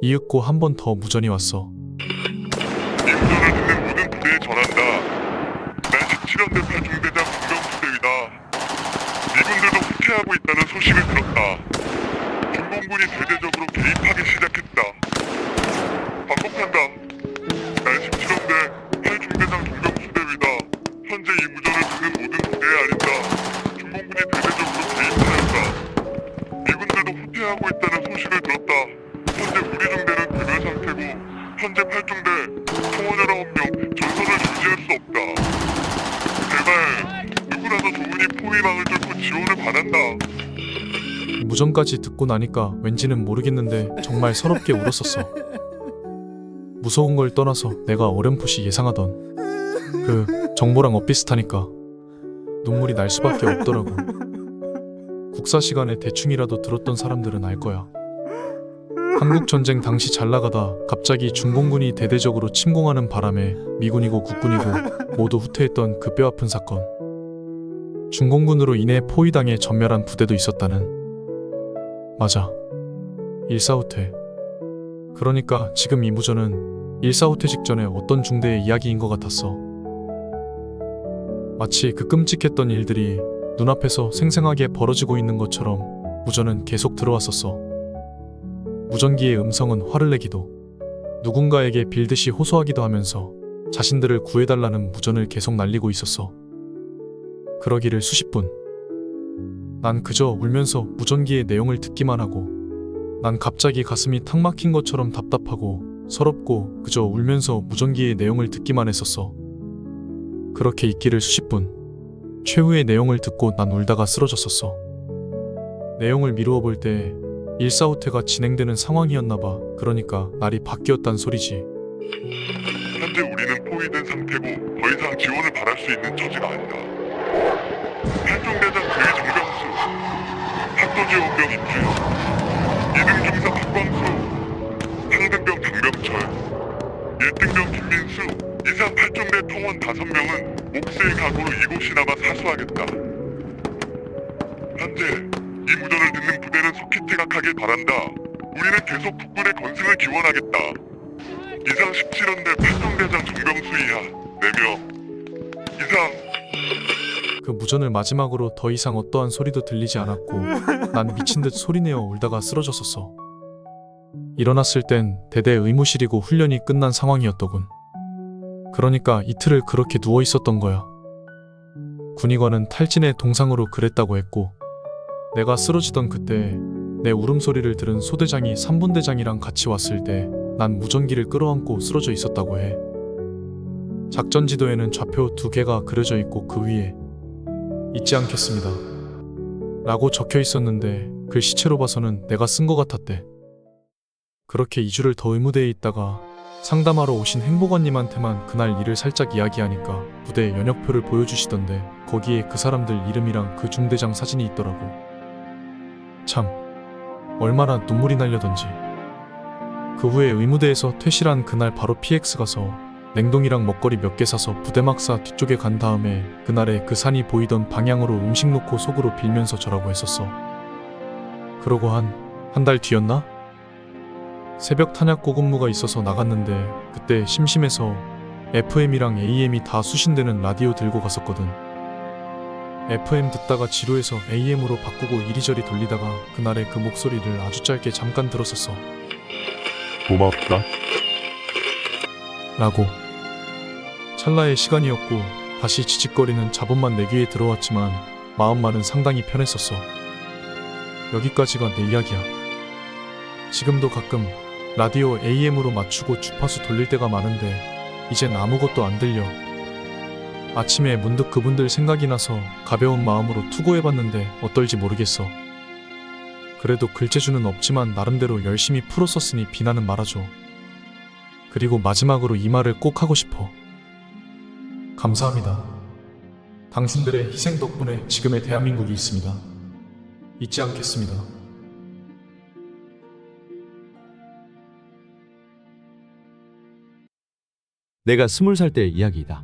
이윽고 한 번 더 무전이 왔어. 이 무전을 듣는 소식을 들었다. 중공군이 대대적으로 개입하기 시작했다. 반복한다. 날 17원대 8중대장 종병수대위다. 현재 이 무전을 듣는 모든 부대에 알린다. 중공군이 대대적으로 개입하였다. 미군들도 후퇴하고 있다는 소식을 들었다. 현재 우리 중대는 괴멸 상태고 현재 8중대 총 19명 전선을 유지할 수 없다. 제발 누구라도 조은이 포위망을 뚫고 지원을 바란다. 무전까지 듣고 나니까 왠지는 모르겠는데 정말 서럽게 울었었어. 무서운 걸 떠나서 내가 어렴풋이 예상하던 그 정보랑 엇비슷하니까 눈물이 날 수밖에 없더라고. 국사 시간에 대충이라도 들었던 사람들은 알 거야. 한국전쟁 당시 잘 나가다 갑자기 중공군이 대대적으로 침공하는 바람에 미군이고 국군이고 모두 후퇴했던 그 뼈아픈 사건. 중공군으로 인해 포위당해 전멸한 부대도 있었다는. 맞아. 일사후퇴. 그러니까 지금 이 무전은 일사후퇴 직전에 어떤 중대의 이야기인 것 같았어. 마치 그 끔찍했던 일들이 눈앞에서 생생하게 벌어지고 있는 것처럼 무전은 계속 들어왔었어. 무전기의 음성은 화를 내기도, 누군가에게 빌듯이 호소하기도 하면서 자신들을 구해달라는 무전을 계속 날리고 있었어. 그러기를 수십 분. 난 그저 울면서 무전기의 내용을 듣기만 하고, 난 갑자기 가슴이 탁 막힌 것처럼 답답하고 서럽고 그저 울면서 무전기의 내용을 듣기만 했었어. 그렇게 있기를 수십 분. 최후의 내용을 듣고 난 울다가 쓰러졌었어. 내용을 미루어 볼 때 일사후퇴가 진행되는 상황이었나봐. 그러니까 날이 바뀌었단 소리지. 현재 우리는 포위된 상태고 더 이상 지원을 바랄 수 있는 처지가 아니다. 8중대장 제 정병수, 학도지원병 임주영, 2등 중사 박광수, 상등병 장병철, 1등병 김민수, 이상 8중대 통원 5명은 몫을 각오로 이곳이 남아 사수하겠다. 현재 이 무전을 듣는 부대는 속히 퇴각하길 바란다. 우리는 계속 국군의 건승을 기원하겠다. 이상 17원대 8중대장 정병수 이하 4명. 이상. 그 무전을 마지막으로 더 이상 어떠한 소리도 들리지 않았고 난 미친 듯 소리내어 울다가 쓰러졌었어. 일어났을 땐 대대 의무실이고 훈련이 끝난 상황이었더군. 그러니까 이틀을 그렇게 누워 있었던 거야. 군의관은 탈진의 동상으로 그랬다고 했고, 내가 쓰러지던 그때 내 울음소리를 들은 소대장이 3분대장이랑 같이 왔을 때 난 무전기를 끌어안고 쓰러져 있었다고 해. 작전 지도에는 좌표 2개가 그려져 있고 그 위에 잊지 않겠습니다 라고 적혀 있었는데 글씨체로 봐서는 내가 쓴 것 같았대. 그렇게 2주를 더 의무대에 있다가 상담하러 오신 행보관님한테만 그날 일을 살짝 이야기하니까 부대 연역표를 보여주시던데 거기에 그 사람들 이름이랑 그 중대장 사진이 있더라고. 참, 얼마나 눈물이 날려던지. 그 후에 의무대에서 퇴실한 그날 바로 PX 가서 냉동이랑 먹거리 몇 개 사서 부대막사 뒤쪽에 간 다음에 그날에 그 산이 보이던 방향으로 음식 놓고 속으로 빌면서 저라고 했었어. 그러고 한 달 뒤였나? 새벽 탄약고 근무가 있어서 나갔는데 그때 심심해서 FM이랑 AM이 다 수신되는 라디오 들고 갔었거든. FM 듣다가 지루해서 AM으로 바꾸고 이리저리 돌리다가 그날의 그 목소리를 아주 짧게 잠깐 들었었어. 고맙다. 라고. 찰나의 시간이었고 다시 지직거리는 자본만 내 귀에 들어왔지만 마음만은 상당히 편했었어. 여기까지가 내 이야기야. 지금도 가끔 라디오 AM으로 맞추고 주파수 돌릴 때가 많은데 이젠 아무것도 안 들려. 아침에 문득 그분들 생각이 나서 가벼운 마음으로 투고해봤는데 어떨지 모르겠어. 그래도 글재주는 없지만 나름대로 열심히 풀어 썼으니 비난은 말아줘. 그리고 마지막으로 이 말을 꼭 하고 싶어. 감사합니다. 당신들의 희생 덕분에 지금의 대한민국이 있습니다. 잊지 않겠습니다. 내가 20살 때의 이야기이다.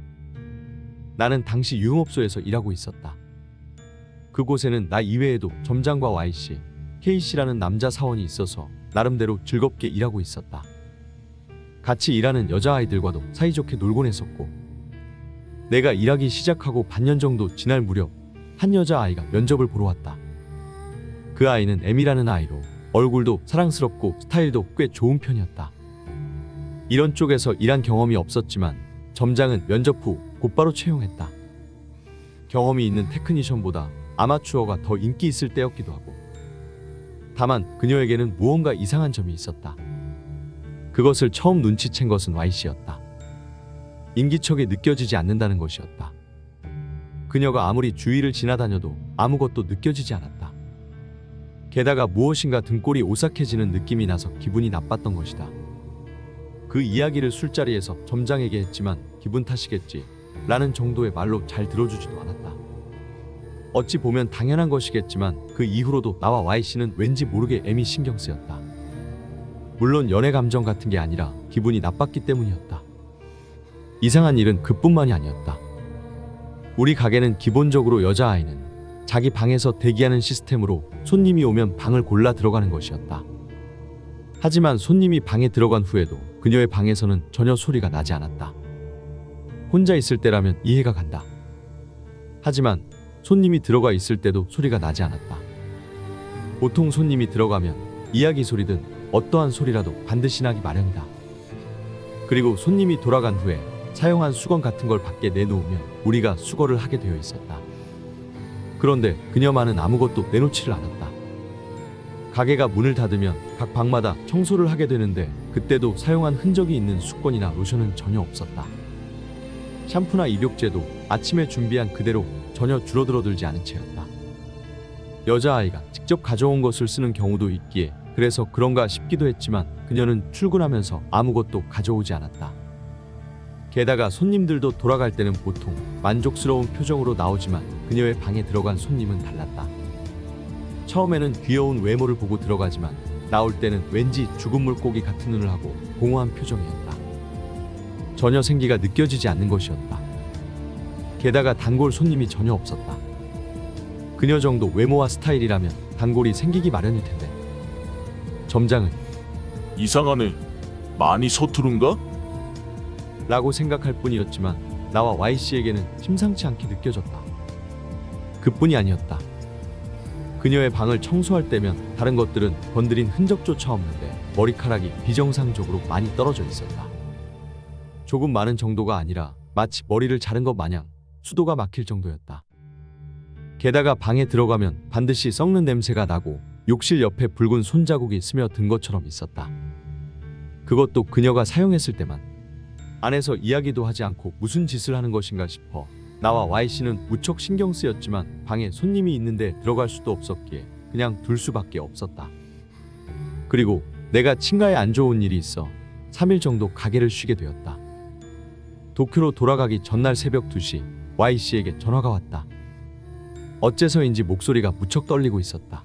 나는 당시 유흥업소에서 일하고 있었다. 그곳에는 나 이외에도 점장과 Y씨, K씨라는 남자 사원이 있어서 나름대로 즐겁게 일하고 있었다. 같이 일하는 여자아이들과도 사이좋게 놀곤 했었고, 내가 일하기 시작하고 반년 정도 지날 무렵 한 여자아이가 면접을 보러 왔다. 그 아이는 M이라는 아이로 얼굴도 사랑스럽고 스타일도 꽤 좋은 편이었다. 이런 쪽에서 일한 경험이 없었지만 점장은 면접 후 곧바로 채용했다. 경험이 있는 테크니션보다 아마추어가 더 인기 있을 때였기도 하고, 다만 그녀에게는 무언가 이상한 점이 있었다. 그것을 처음 눈치챈 것은 Y씨였다. 인기척이 느껴지지 않는다는 것이었다. 그녀가 아무리 주위를 지나다녀도 아무것도 느껴지지 않았다. 게다가 무엇인가 등골이 오싹해지는 느낌이 나서 기분이 나빴던 것이다. 그 이야기를 술자리에서 점장에게 했지만 기분 탓이겠지 라는 정도의 말로 잘 들어주지도 않았다. 어찌 보면 당연한 것이겠지만 그 이후로도 나와 Y씨는 왠지 모르게 M이 신경 쓰였다. 물론 연애 감정 같은 게 아니라 기분이 나빴기 때문이었다. 이상한 일은 그뿐만이 아니었다. 우리 가게는 기본적으로 여자아이는 자기 방에서 대기하는 시스템으로 손님이 오면 방을 골라 들어가는 것이었다. 하지만 손님이 방에 들어간 후에도 그녀의 방에서는 전혀 소리가 나지 않았다. 혼자 있을 때라면 이해가 간다. 하지만 손님이 들어가 있을 때도 소리가 나지 않았다. 보통 손님이 들어가면 이야기 소리든 어떠한 소리라도 반드시 나기 마련이다. 그리고 손님이 돌아간 후에 사용한 수건 같은 걸 밖에 내놓으면 우리가 수거를 하게 되어 있었다. 그런데 그녀만은 아무것도 내놓지를 않았다. 가게가 문을 닫으면 각 방마다 청소를 하게 되는데 그때도 사용한 흔적이 있는 수건이나 로션은 전혀 없었다. 샴푸나 입욕제도 아침에 준비한 그대로 전혀 줄어들어들지 않은 채였다. 여자아이가 직접 가져온 것을 쓰는 경우도 있기에 그래서 그런가 싶기도 했지만 그녀는 출근하면서 아무것도 가져오지 않았다. 게다가 손님들도 돌아갈 때는 보통 만족스러운 표정으로 나오지만 그녀의 방에 들어간 손님은 달랐다. 처음에는 귀여운 외모를 보고 들어가지만 나올 때는 왠지 죽은 물고기 같은 눈을 하고 공허한 표정이었다. 전혀 생기가 느껴지지 않는 것이었다. 게다가 단골 손님이 전혀 없었다. 그녀 정도 외모와 스타일이라면 단골이 생기기 마련일 텐데. 점장은 이상하네. 많이 서투른가? 라고 생각할 뿐이었지만 나와 Y씨에게는 심상치 않게 느껴졌다. 그뿐이 아니었다. 그녀의 방을 청소할 때면 다른 것들은 건드린 흔적조차 없는데 머리카락이 비정상적으로 많이 떨어져 있었다. 조금 많은 정도가 아니라 마치 머리를 자른 것 마냥 수도가 막힐 정도였다. 게다가 방에 들어가면 반드시 썩는 냄새가 나고 욕실 옆에 붉은 손자국이 스며든 것처럼 있었다. 그것도 그녀가 사용했을 때만. 안에서 이야기도 하지 않고 무슨 짓을 하는 것인가 싶어 나와 Y씨는 무척 신경 쓰였지만 방에 손님이 있는데 들어갈 수도 없었기에 그냥 둘 수밖에 없었다. 그리고 내가 친가에 안 좋은 일이 있어 3일 정도 가게를 쉬게 되었다. 도쿄로 돌아가기 전날 새벽 2시 Y씨에게 전화가 왔다. 어째서인지 목소리가 무척 떨리고 있었다.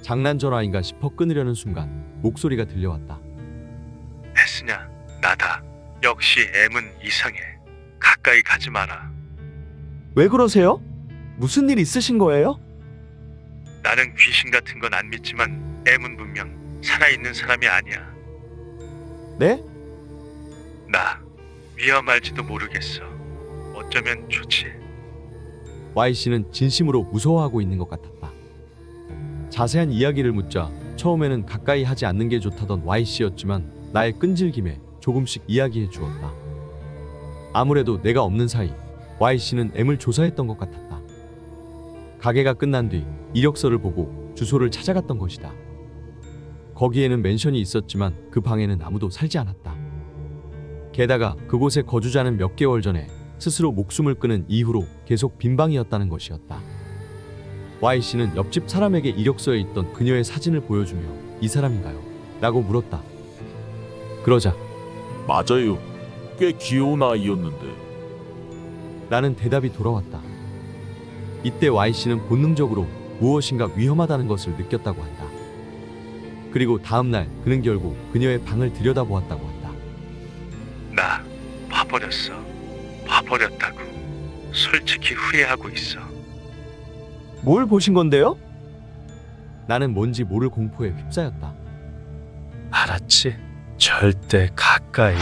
장난 전화인가 싶어 끊으려는 순간 목소리가 들려왔다. 혜스냐, 나다. 역시 M은 이상해. 가까이 가지 마라. 왜 그러세요? 무슨 일 있으신 거예요? 나는 귀신 같은 건 안 믿지만 M은 분명 살아있는 사람이 아니야. 네? 나 위험할지도 모르겠어. 어쩌면 좋지. Y씨는 진심으로 무서워하고 있는 것 같았다. 자세한 이야기를 묻자 처음에는 가까이 하지 않는 게 좋다던 Y씨였지만 나의 끈질김에 조금씩 이야기해 주었다. 아무래도 내가 없는 사이 Y씨는 M을 조사했던 것 같았다. 가게가 끝난 뒤 이력서를 보고 주소를 찾아갔던 것이다. 거기에는 맨션이 있었지만 그 방에는 아무도 살지 않았다. 게다가 그곳에 거주자는 몇 개월 전에 스스로 목숨을 끊은 이후로 계속 빈 방이었다는 것이었다. Y씨는 옆집 사람에게 이력서에 있던 그녀의 사진을 보여주며 이 사람인가요? 라고 물었다. 그러자 맞아요. 꽤 귀여운 아이였는데. 라는 대답이 돌아왔다. 이때 Y씨는 본능적으로 무엇인가 위험하다는 것을 느꼈다고 한다. 그리고 다음날 그는 결국 그녀의 방을 들여다보았다고 한다. 나 봐버렸어. 봐버렸다고. 솔직히 후회하고 있어. 뭘 보신 건데요? 나는 뭔지 모를 공포에 휩싸였다. 알았지? 절대 가까이.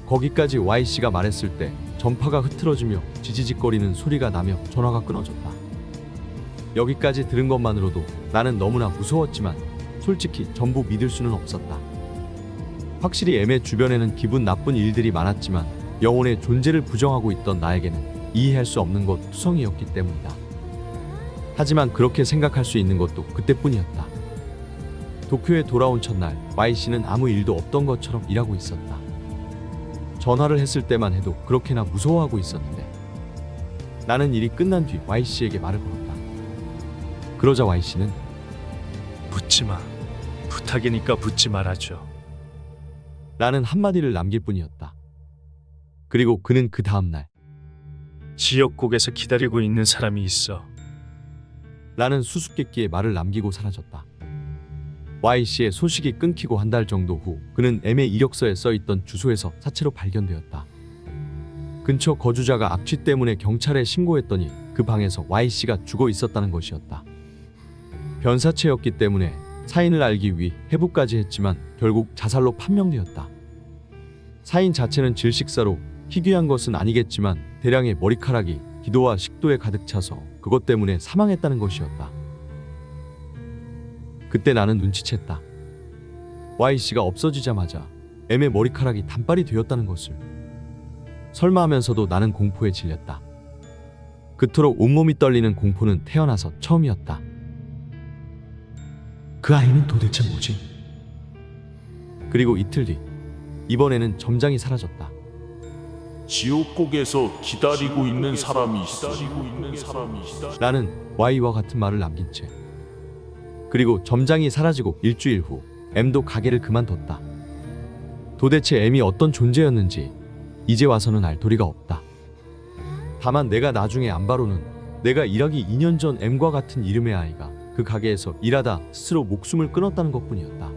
거기까지 Y씨가 말했을 때 전파가 흐트러지며 지지직거리는 소리가 나며 전화가 끊어졌다. 여기까지 들은 것만으로도 나는 너무나 무서웠지만 솔직히 전부 믿을 수는 없었다. 확실히 M의 주변에는 기분 나쁜 일들이 많았지만 영혼의 존재를 부정하고 있던 나에게는 이해할 수 없는 것 투성이었기 때문이다. 하지만 그렇게 생각할 수 있는 것도 그때뿐이었다. 도쿄에 돌아온 첫날 Y씨는 아무 일도 없던 것처럼 일하고 있었다. 전화를 했을 때만 해도 그렇게나 무서워하고 있었는데 나는 일이 끝난 뒤 Y씨에게 말을 걸었다. 그러자 Y씨는 묻지 마. 부탁이니까 묻지 말아줘. 라는 한마디를 남길 뿐이었다. 그리고 그는 그 다음날 지역국에서 기다리고 있는 사람이 있어. 라는 수수께끼의 말을 남기고 사라졌다. Y씨의 소식이 끊기고 한 달 정도 후 그는 M의 이력서에 써있던 주소에서 사체로 발견되었다. 근처 거주자가 악취 때문에 경찰에 신고했더니 그 방에서 Y씨가 죽어 있었다는 것이었다. 변사체였기 때문에 사인을 알기 위해 해부까지 했지만 결국 자살로 판명되었다. 사인 자체는 질식사로 희귀한 것은 아니겠지만 대량의 머리카락이 기도와 식도에 가득 차서 그것 때문에 사망했다는 것이었다. 그때 나는 눈치챘다. Y씨가 없어지자마자 M의 머리카락이 단발이 되었다는 것을. 설마 하면서도 나는 공포에 질렸다. 그토록 온몸이 떨리는 공포는 태어나서 처음이었다. 그 아이는 도대체 뭐지? 그리고 이틀 뒤 이번에는 점장이 사라졌다. 지옥국에서 기다리고 있는 사람이 있어. 나는 Y와 같은 말을 남긴 채 그리고 점장이 사라지고 일주일 후 M도 가게를 그만뒀다. 도대체 M이 어떤 존재였는지 이제 와서는 알 도리가 없다. 다만 내가 나중에 안 바로는 내가 일하기 2년 전 M과 같은 이름의 아이가 그 가게에서 일하다 스스로 목숨을 끊었다는 것뿐이었다.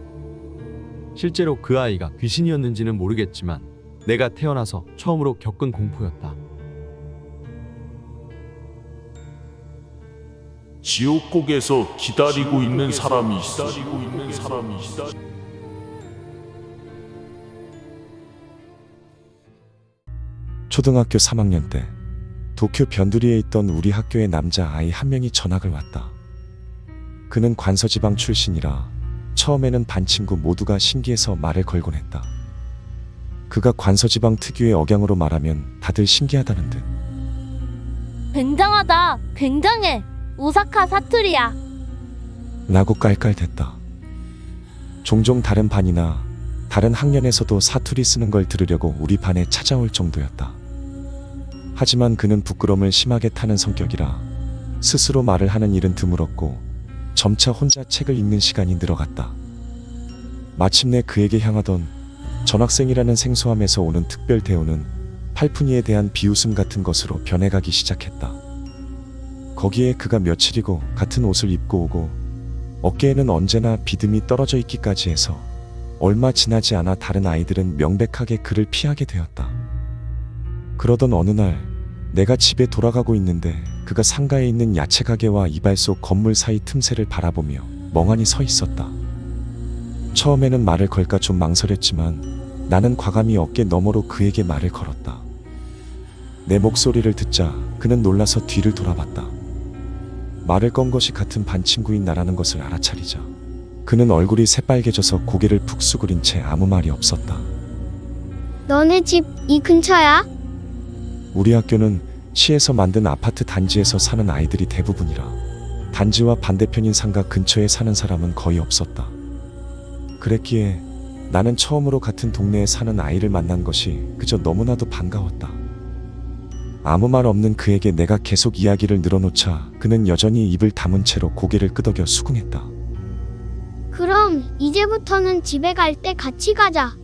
실제로 그 아이가 귀신이었는지는 모르겠지만 내가 태어나서 처음으로 겪은 공포였다. 지옥국에서 기다리고 있는 사람이 있어. 초등학교 3학년 때 도쿄 변두리에 있던 우리 학교의 남자 아이 한 명이 전학을 왔다. 그는 관서지방 출신이라 처음에는 반 친구 모두가 신기해서 말을 걸곤 했다. 그가 관서지방 특유의 억양으로 말하면 다들 신기하다는 듯. 굉장하다. 굉장해. 오사카 사투리야. 라고 깔깔댔다. 종종 다른 반이나 다른 학년에서도 사투리 쓰는 걸 들으려고 우리 반에 찾아올 정도였다. 하지만 그는 부끄러움을 심하게 타는 성격이라 스스로 말을 하는 일은 드물었고 점차 혼자 책을 읽는 시간이 늘어갔다. 마침내 그에게 향하던 전학생이라는 생소함에서 오는 특별 대우는 팔푼이에 대한 비웃음 같은 것으로 변해가기 시작했다. 거기에 그가 며칠이고 같은 옷을 입고 오고 어깨에는 언제나 비듬이 떨어져 있기까지 해서 얼마 지나지 않아 다른 아이들은 명백하게 그를 피하게 되었다. 그러던 어느 날 내가 집에 돌아가고 있는데 그가 상가에 있는 야채 가게와 이발 속 건물 사이 틈새를 바라보며 멍하니 서 있었다. 처음에는 말을 걸까 좀 망설였지만 나는 과감히 어깨 너머로 그에게 말을 걸었다. 내 목소리를 듣자 그는 놀라서 뒤를 돌아봤다. 말을 건 것이 같은 반 친구인 나라는 것을 알아차리자 그는 얼굴이 새빨개져서 고개를 푹 수그린 채 아무 말이 없었다. 너네 집 이 근처야? 우리 학교는 시에서 만든 아파트 단지에서 사는 아이들이 대부분이라 단지와 반대편인 상가 근처에 사는 사람은 거의 없었다. 그랬기에 나는 처음으로 같은 동네에 사는 아이를 만난 것이 그저 너무나도 반가웠다. 아무 말 없는 그에게 내가 계속 이야기를 늘어놓자 그는 여전히 입을 다문 채로 고개를 끄덕여 수긍했다. 그럼 이제부터는 집에 갈 때 같이 가자.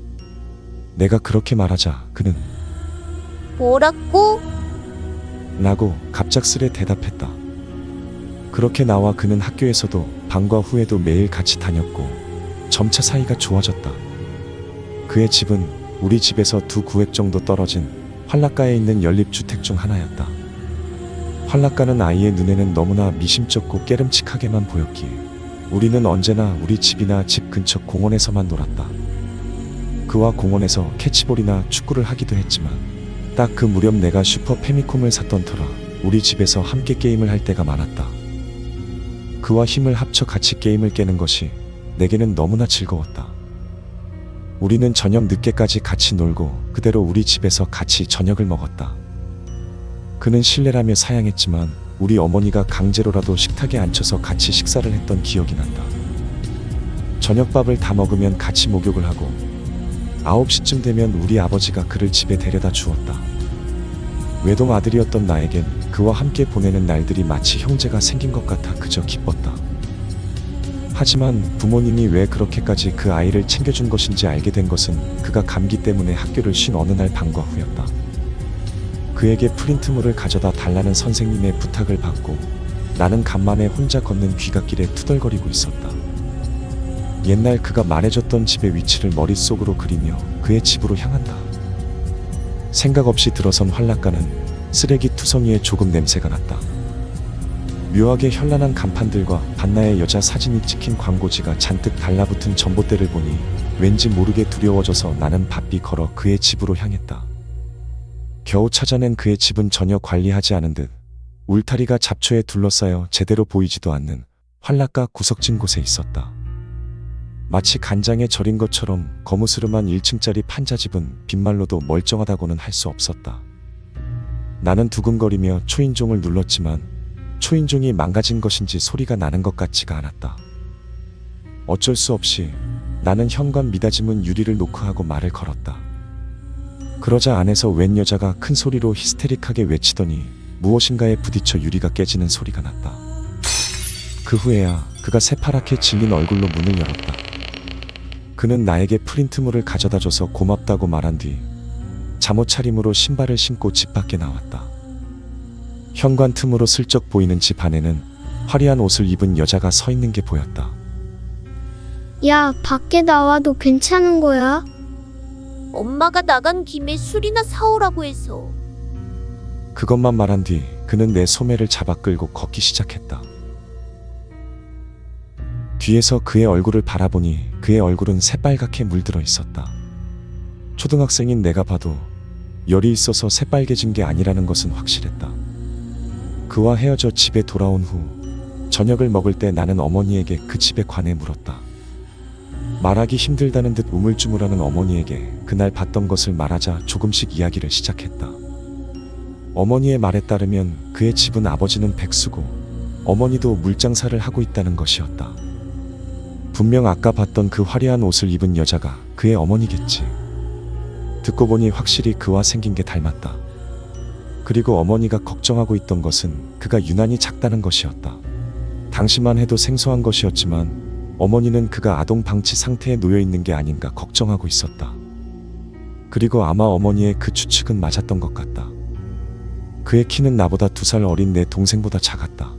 내가 그렇게 말하자 그는 뭐라고? 라고 갑작스레 대답했다. 그렇게 나와 그는 학교에서도 방과 후에도 매일 같이 다녔고 점차 사이가 좋아졌다. 그의 집은 우리 집에서 2구획 정도 떨어진 활락가에 있는 연립주택 중 하나였다. 활락가는 아이의 눈에는 너무나 미심쩍고 깨름칙하게만 보였기에 우리는 언제나 우리 집이나 집 근처 공원에서만 놀았다. 그와 공원에서 캐치볼이나 축구를 하기도 했지만 딱 그 무렵 내가 슈퍼 패미콤을 샀던 터라 우리 집에서 함께 게임을 할 때가 많았다. 그와 힘을 합쳐 같이 게임을 깨는 것이 내게는 너무나 즐거웠다. 우리는 저녁 늦게까지 같이 놀고 그대로 우리 집에서 같이 저녁을 먹었다. 그는 실례라며 사양했지만 우리 어머니가 강제로라도 식탁에 앉혀서 같이 식사를 했던 기억이 난다. 저녁밥을 다 먹으면 같이 목욕을 하고 9시쯤 되면 우리 아버지가 그를 집에 데려다 주었다. 외동 아들이었던 나에겐 그와 함께 보내는 날들이 마치 형제가 생긴 것 같아 그저 기뻤다. 하지만 부모님이 왜 그렇게까지 그 아이를 챙겨준 것인지 알게 된 것은 그가 감기 때문에 학교를 쉰 어느 날 밤과 후였다. 그에게 프린트물을 가져다 달라는 선생님의 부탁을 받고 나는 간만에 혼자 걷는 귀갓길에 투덜거리고 있었다. 옛날 그가 말해줬던 집의 위치를 머릿속으로 그리며 그의 집으로 향한다. 생각 없이 들어선 활락가는 쓰레기 투성이에 조금 냄새가 났다. 묘하게 현란한 간판들과 반나의 여자 사진이 찍힌 광고지가 잔뜩 달라붙은 전봇대를 보니 왠지 모르게 두려워져서 나는 바삐 걸어 그의 집으로 향했다. 겨우 찾아낸 그의 집은 전혀 관리하지 않은 듯 울타리가 잡초에 둘러싸여 제대로 보이지도 않는 활락가 구석진 곳에 있었다. 마치 간장에 절인 것처럼 거무스름한 1층짜리 판자집은 빈말로도 멀쩡하다고는 할 수 없었다. 나는 두근거리며 초인종을 눌렀지만 초인종이 망가진 것인지 소리가 나는 것 같지가 않았다. 어쩔 수 없이 나는 현관 미닫이문 유리를 노크하고 말을 걸었다. 그러자 안에서 웬 여자가 큰 소리로 히스테릭하게 외치더니 무엇인가에 부딪혀 유리가 깨지는 소리가 났다. 그 후에야 그가 새파랗게 질린 얼굴로 문을 열었다. 그는 나에게 프린트물을 가져다줘서 고맙다고 말한 뒤 잠옷 차림으로 신발을 신고 집 밖에 나왔다. 현관 틈으로 슬쩍 보이는 집 안에는 화려한 옷을 입은 여자가 서 있는 게 보였다. 야, 밖에 나와도 괜찮은 거야? 엄마가 나간 김에 술이나 사오라고 해서. 그것만 말한 뒤 그는 내 소매를 잡아 끌고 걷기 시작했다. 뒤에서 그의 얼굴을 바라보니 그의 얼굴은 새빨갛게 물들어 있었다. 초등학생인 내가 봐도 열이 있어서 새빨개진 게 아니라는 것은 확실했다. 그와 헤어져 집에 돌아온 후 저녁을 먹을 때 나는 어머니에게 그 집에 관해 물었다. 말하기 힘들다는 듯 우물쭈물하는 어머니에게 그날 봤던 것을 말하자 조금씩 이야기를 시작했다. 어머니의 말에 따르면 그의 집은 아버지는 백수고 어머니도 물장사를 하고 있다는 것이었다. 분명 아까 봤던 그 화려한 옷을 입은 여자가 그의 어머니겠지. 듣고 보니 확실히 그와 생긴 게 닮았다. 그리고 어머니가 걱정하고 있던 것은 그가 유난히 작다는 것이었다. 당시만 해도 생소한 것이었지만 어머니는 그가 아동 방치 상태에 놓여 있는 게 아닌가 걱정하고 있었다. 그리고 아마 어머니의 그 추측은 맞았던 것 같다. 그의 키는 나보다 2살 어린 내 동생보다 작았다.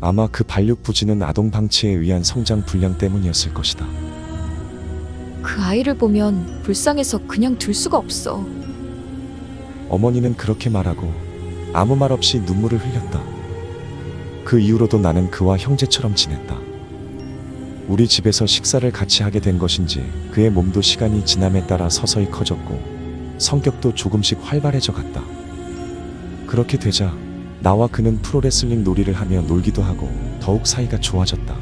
아마 그 반육부지는 아동 방치에 의한 성장 불량 때문이었을 것이다. 그 아이를 보면 불쌍해서 그냥 둘 수가 없어. 어머니는 그렇게 말하고 아무 말 없이 눈물을 흘렸다. 그 이후로도 나는 그와 형제처럼 지냈다. 우리 집에서 식사를 같이 하게 된 것인지 그의 몸도 시간이 지남에 따라 서서히 커졌고 성격도 조금씩 활발해져 갔다. 그렇게 되자 나와 그는 프로레슬링 놀이를 하며 놀기도 하고 더욱 사이가 좋아졌다.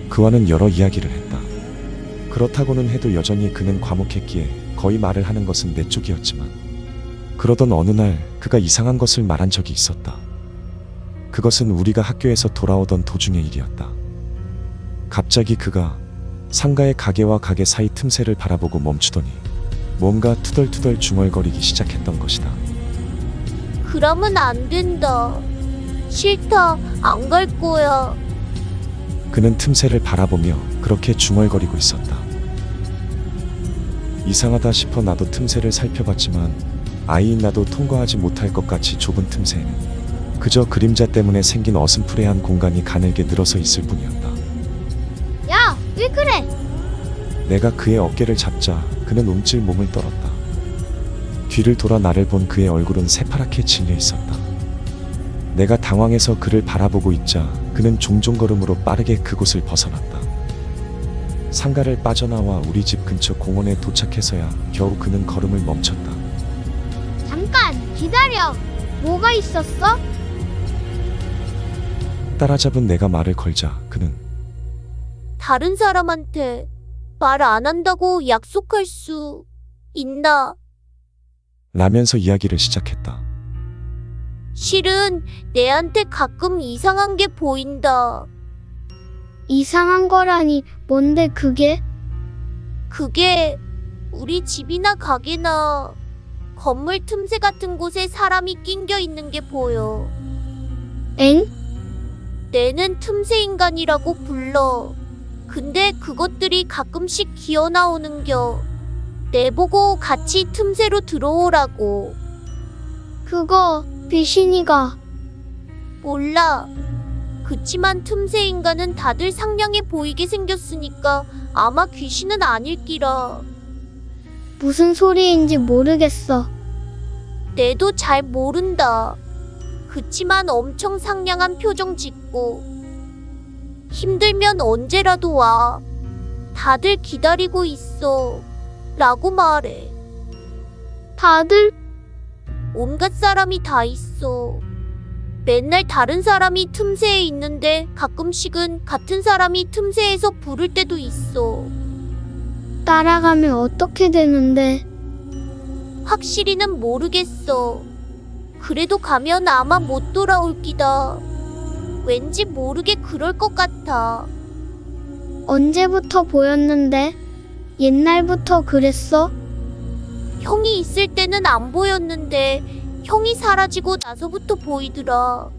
그와는 여러 이야기를 했다. 그렇다고는 해도 여전히 그는 과묵했기에 거의 말을 하는 것은 내 쪽이었지만 그러던 어느 날 그가 이상한 것을 말한 적이 있었다. 그것은 우리가 학교에서 돌아오던 도중의 일이었다. 갑자기 그가 상가의 가게와 가게 사이 틈새를 바라보고 멈추더니 뭔가 투덜투덜 중얼거리기 시작했던 것이다. 그러면 안 된다. 싫다. 안 갈 거야. 그는 틈새를 바라보며 그렇게 중얼거리고 있었다. 이상하다 싶어 나도 틈새를 살펴봤지만 아이인 나도 통과하지 못할 것 같이 좁은 틈새에는 그저 그림자 때문에 생긴 어슴푸레한 공간이 가늘게 늘어서 있을 뿐이었다. 야, 왜 그래? 내가 그의 어깨를 잡자 그는 움찔 몸을 떨었다. 뒤를 돌아 나를 본 그의 얼굴은 새파랗게 질려 있었다. 내가 당황해서 그를 바라보고 있자 그는 종종 걸음으로 빠르게 그곳을 벗어났다. 상가를 빠져나와 우리 집 근처 공원에 도착해서야 겨우 그는 걸음을 멈췄다. 기다려. 뭐가 있었어? 따라잡은 내가 말을 걸자 그는 다른 사람한테 말 안 한다고 약속할 수 있나? 라면서 이야기를 시작했다. 실은 내한테 가끔 이상한 게 보인다. 이상한 거라니 뭔데 그게? 그게 우리 집이나 가게나 건물 틈새 같은 곳에 사람이 낑겨 있는 게 보여. 엥? 내는 틈새 인간이라고 불러. 근데 그것들이 가끔씩 기어 나오는겨. 내보고 같이 틈새로 들어오라고. 그거 귀신이가. 몰라. 그치만 틈새 인간은 다들 상냥해 보이게 생겼으니까 아마 귀신은 아닐기라. 무슨 소리인지 모르겠어. 내도 잘 모른다. 그치만 엄청 상냥한 표정 짓고 힘들면 언제라도 와. 다들 기다리고 있어. 라고 말해. 다들? 온갖 사람이 다 있어. 맨날 다른 사람이 틈새에 있는데 가끔씩은 같은 사람이 틈새에서 부를 때도 있어. 따라가면 어떻게 되는데? 확실히는 모르겠어. 그래도 가면 아마 못 돌아올 기다. 왠지 모르게 그럴 것 같아. 언제부터 보였는데? 옛날부터 그랬어? 형이 있을 때는 안 보였는데 형이 사라지고 나서부터 보이더라.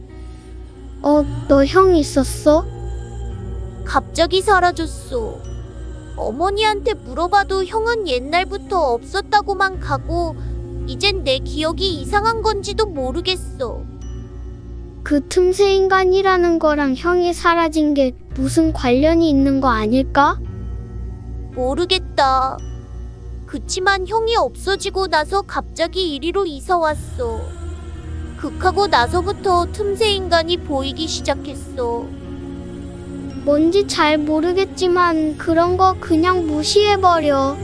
너 형 있었어? 갑자기 사라졌어. 어머니한테 물어봐도 형은 옛날부터 없었다고만 가고 이젠 내 기억이 이상한 건지도 모르겠어. 그 틈새 인간이라는 거랑 형이 사라진 게 무슨 관련이 있는 거 아닐까? 모르겠다. 그치만 형이 없어지고 나서 갑자기 이리로 이사 왔어. 극하고 나서부터 틈새 인간이 보이기 시작했어. 뭔지 잘 모르겠지만 그런 거 그냥 무시해버려.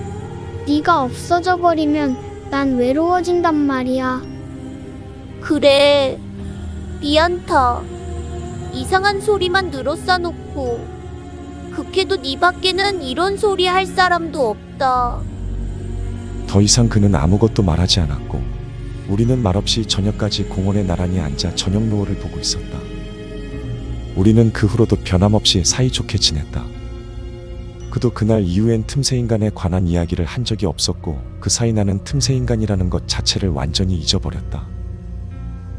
네가 없어져 버리면 난 외로워진단 말이야. 그래. 미안타. 이상한 소리만 늘어싸놓고 극해도 네 밖에는 이런 소리 할 사람도 없다. 더 이상 그는 아무것도 말하지 않았고 우리는 말없이 저녁까지 공원에 나란히 앉아 저녁 노을을 보고 있었다. 우리는 그 후로도 변함없이 사이좋게 지냈다. 그도 그날 이후엔 틈새 인간에 관한 이야기를 한 적이 없었고 그 사이 나는 틈새 인간이라는 것 자체를 완전히 잊어버렸다.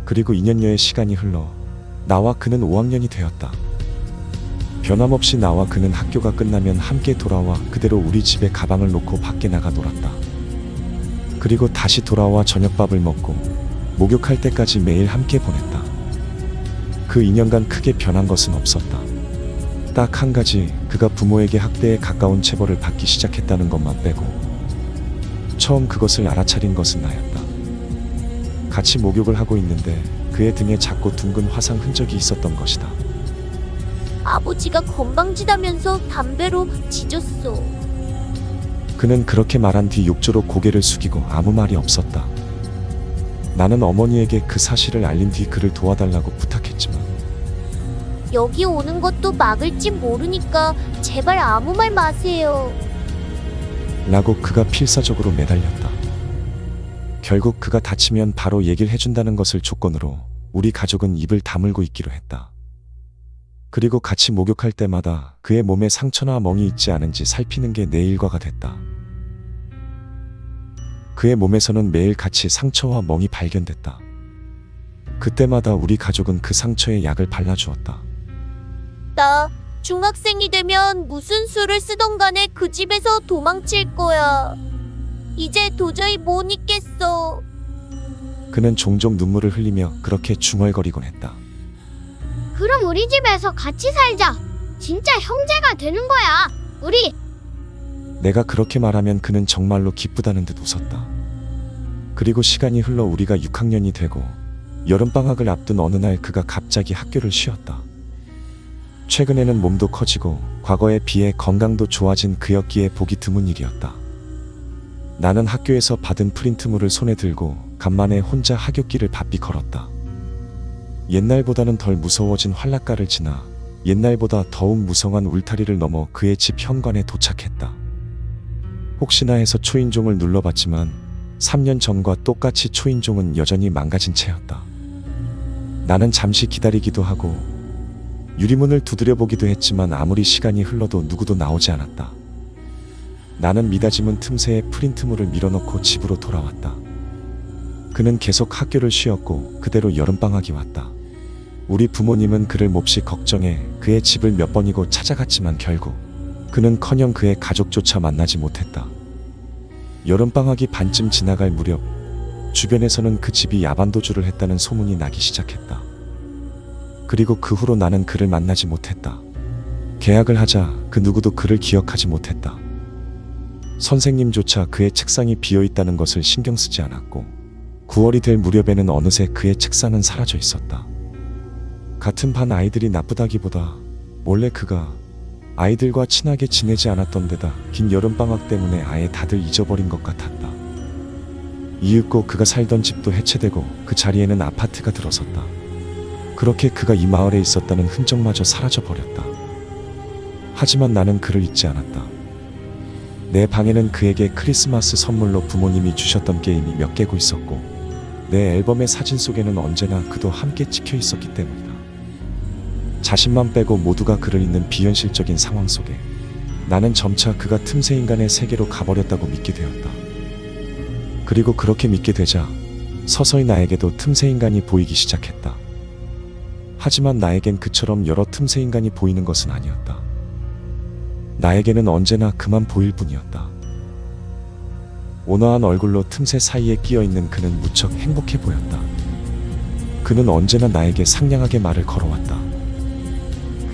그리고 2년여의 시간이 흘러 나와 그는 5학년이 되었다. 변함없이 나와 그는 학교가 끝나면 함께 돌아와 그대로 우리 집에 가방을 놓고 밖에 나가 놀았다. 그리고 다시 돌아와 저녁밥을 먹고 목욕할 때까지 매일 함께 보냈다. 그 2년간 크게 변한 것은 없었다. 딱 한 가지, 그가 부모에게 학대에 가까운 체벌을 받기 시작했다는 것만 빼고 처음 그것을 알아차린 것은 나였다. 같이 목욕을 하고 있는데 그의 등에 작고 둥근 화상 흔적이 있었던 것이다. 아버지가 건방지다면서 담배로 지졌어. 그는 그렇게 말한 뒤 욕조로 고개를 숙이고 아무 말이 없었다. 나는 어머니에게 그 사실을 알린 뒤 그를 도와달라고 부탁했지만 여기 오는 것도 막을지 모르니까 제발 아무 말 마세요. 라고 그가 필사적으로 매달렸다. 결국 그가 다치면 바로 얘기를 해준다는 것을 조건으로 우리 가족은 입을 다물고 있기로 했다. 그리고 같이 목욕할 때마다 그의 몸에 상처나 멍이 있지 않은지 살피는 게 내 일과가 됐다. 그의 몸에서는 매일 같이 상처와 멍이 발견됐다. 그때마다 우리 가족은 그 상처에 약을 발라주었다. 나 중학생이 되면 무슨 수를 쓰던 간에 그 집에서 도망칠 거야. 이제 도저히 못 있겠어. 그는 종종 눈물을 흘리며 그렇게 중얼거리곤 했다. 그럼 우리 집에서 같이 살자. 진짜 형제가 되는 거야. 우리. 내가 그렇게 말하면 그는 정말로 기쁘다는 듯 웃었다. 그리고 시간이 흘러 우리가 6학년이 되고 여름방학을 앞둔 어느 날 그가 갑자기 학교를 쉬었다. 최근에는 몸도 커지고 과거에 비해 건강도 좋아진 그였기에 보기 드문 일이었다. 나는 학교에서 받은 프린트물을 손에 들고 간만에 혼자 하굣길을 바삐 걸었다. 옛날보다는 덜 무서워진 활락가를 지나 옛날보다 더욱 무성한 울타리를 넘어 그의 집 현관에 도착했다. 혹시나 해서 초인종을 눌러봤지만 3년 전과 똑같이 초인종은 여전히 망가진 채였다. 나는 잠시 기다리기도 하고 유리문을 두드려보기도 했지만 아무리 시간이 흘러도 누구도 나오지 않았다. 나는 미닫이문 틈새에 프린트물을 밀어넣고 집으로 돌아왔다. 그는 계속 학교를 쉬었고 그대로 여름방학이 왔다. 우리 부모님은 그를 몹시 걱정해 그의 집을 몇 번이고 찾아갔지만 결국 그는커녕 그의 가족조차 만나지 못했다. 여름방학이 반쯤 지나갈 무렵 주변에서는 그 집이 야반도주를 했다는 소문이 나기 시작했다. 그리고 그 후로 나는 그를 만나지 못했다. 계약을 하자 그 누구도 그를 기억하지 못했다. 선생님조차 그의 책상이 비어있다는 것을 신경 쓰지 않았고 9월이 될 무렵에는 어느새 그의 책상은 사라져 있었다. 같은 반 아이들이 나쁘다기보다 원래 그가 아이들과 친하게 지내지 않았던 데다 긴 여름방학 때문에 아예 다들 잊어버린 것 같았다. 이윽고 그가 살던 집도 해체되고 그 자리에는 아파트가 들어섰다. 그렇게 그가 이 마을에 있었다는 흔적마저 사라져버렸다. 하지만 나는 그를 잊지 않았다. 내 방에는 그에게 크리스마스 선물로 부모님이 주셨던 게임이 몇 개고 있었고 내 앨범의 사진 속에는 언제나 그도 함께 찍혀 있었기 때문이다. 자신만 빼고 모두가 그를 잊는 비현실적인 상황 속에 나는 점차 그가 틈새 인간의 세계로 가버렸다고 믿게 되었다. 그리고 그렇게 믿게 되자 서서히 나에게도 틈새 인간이 보이기 시작했다. 하지만 나에겐 그처럼 여러 틈새 인간이 보이는 것은 아니었다. 나에게는 언제나 그만 보일 뿐이었다. 온화한 얼굴로 틈새 사이에 끼어있는 그는 무척 행복해 보였다. 그는 언제나 나에게 상냥하게 말을 걸어왔다.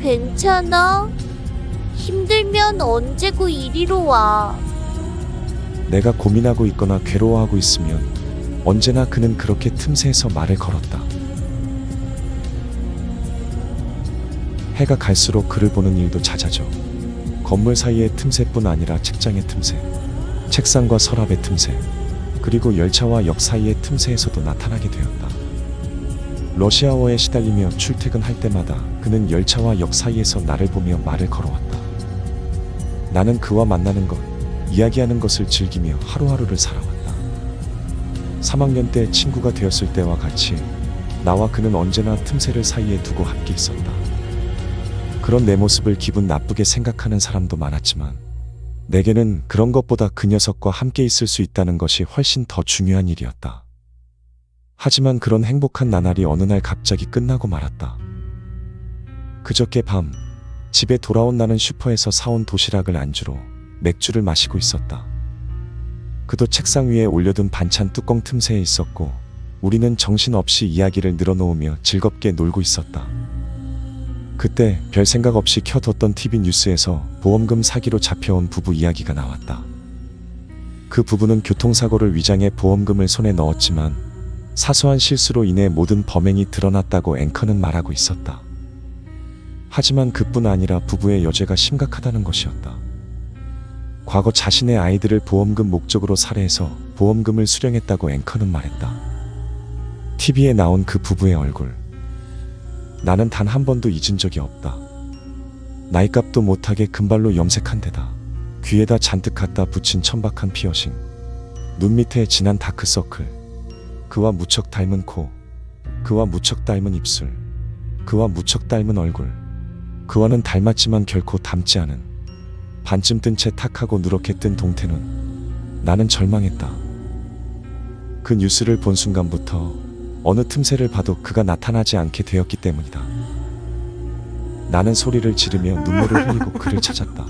괜찮아? 힘들면 언제고 이리로 와. 내가 고민하고 있거나 괴로워하고 있으면 언제나 그는 그렇게 틈새에서 말을 걸었다. 해가 갈수록 그를 보는 일도 잦아져 건물 사이의 틈새뿐 아니라 책장의 틈새, 책상과 서랍의 틈새, 그리고 열차와 역 사이의 틈새에서도 나타나게 되었다. 러시아어에 시달리며 출퇴근할 때마다 그는 열차와 역 사이에서 나를 보며 말을 걸어왔다. 나는 그와 만나는 것, 이야기하는 것을 즐기며 하루하루를 살아왔다. 3학년 때 친구가 되었을 때와 같이 나와 그는 언제나 틈새를 사이에 두고 함께 있었다. 그런 내 모습을 기분 나쁘게 생각하는 사람도 많았지만 내게는 그런 것보다 그 녀석과 함께 있을 수 있다는 것이 훨씬 더 중요한 일이었다. 하지만 그런 행복한 나날이 어느 날 갑자기 끝나고 말았다. 그저께 밤 집에 돌아온 나는 슈퍼에서 사온 도시락을 안주로 맥주를 마시고 있었다. 그도 책상 위에 올려둔 반찬 뚜껑 틈새에 있었고 우리는 정신없이 이야기를 늘어놓으며 즐겁게 놀고 있었다. 그때 별 생각 없이 켜뒀던 TV 뉴스에서 보험금 사기로 잡혀온 부부 이야기가 나왔다. 그 부부는 교통사고를 위장해 보험금을 손에 넣었지만 사소한 실수로 인해 모든 범행이 드러났다고 앵커는 말하고 있었다. 하지만 그뿐 아니라 부부의 여죄가 심각하다는 것이었다. 과거 자신의 아이들을 보험금 목적으로 살해해서 보험금을 수령했다고 앵커는 말했다. TV에 나온 그 부부의 얼굴. 나는 단 한 번도 잊은 적이 없다. 나이값도 못하게 금발로 염색한 데다 귀에다 잔뜩 갖다 붙인 천박한 피어싱, 눈 밑에 진한 다크서클, 그와 무척 닮은 코, 그와 무척 닮은 입술, 그와 무척 닮은 얼굴, 그와는 닮았지만 결코 닮지 않은 반쯤 뜬 채 탁하고 누렇게 뜬 동태눈. 나는 절망했다. 그 뉴스를 본 순간부터 어느 틈새를 봐도 그가 나타나지 않게 되었기 때문이다. 나는 소리를 지르며 눈물을 흘리고 그를 찾았다.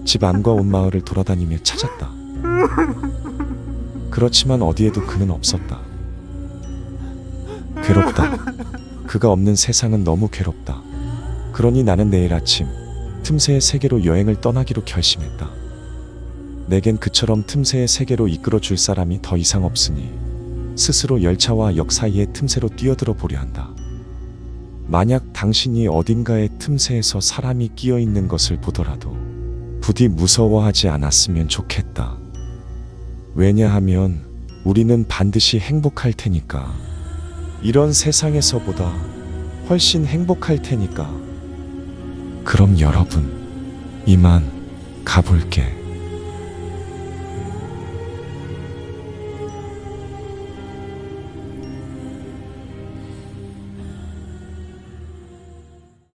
집 안과 온 마을을 돌아다니며 찾았다. 그렇지만 어디에도 그는 없었다. 괴롭다. 그가 없는 세상은 너무 괴롭다. 그러니 나는 내일 아침 틈새의 세계로 여행을 떠나기로 결심했다. 내겐 그처럼 틈새의 세계로 이끌어줄 사람이 더 이상 없으니 스스로 열차와 역 사이의 틈새로 뛰어들어 보려 한다. 만약 당신이 어딘가의 틈새에서 사람이 끼어 있는 것을 보더라도 부디 무서워하지 않았으면 좋겠다. 왜냐하면 우리는 반드시 행복할 테니까. 이런 세상에서보다 훨씬 행복할 테니까. 그럼 여러분, 이만 가볼게.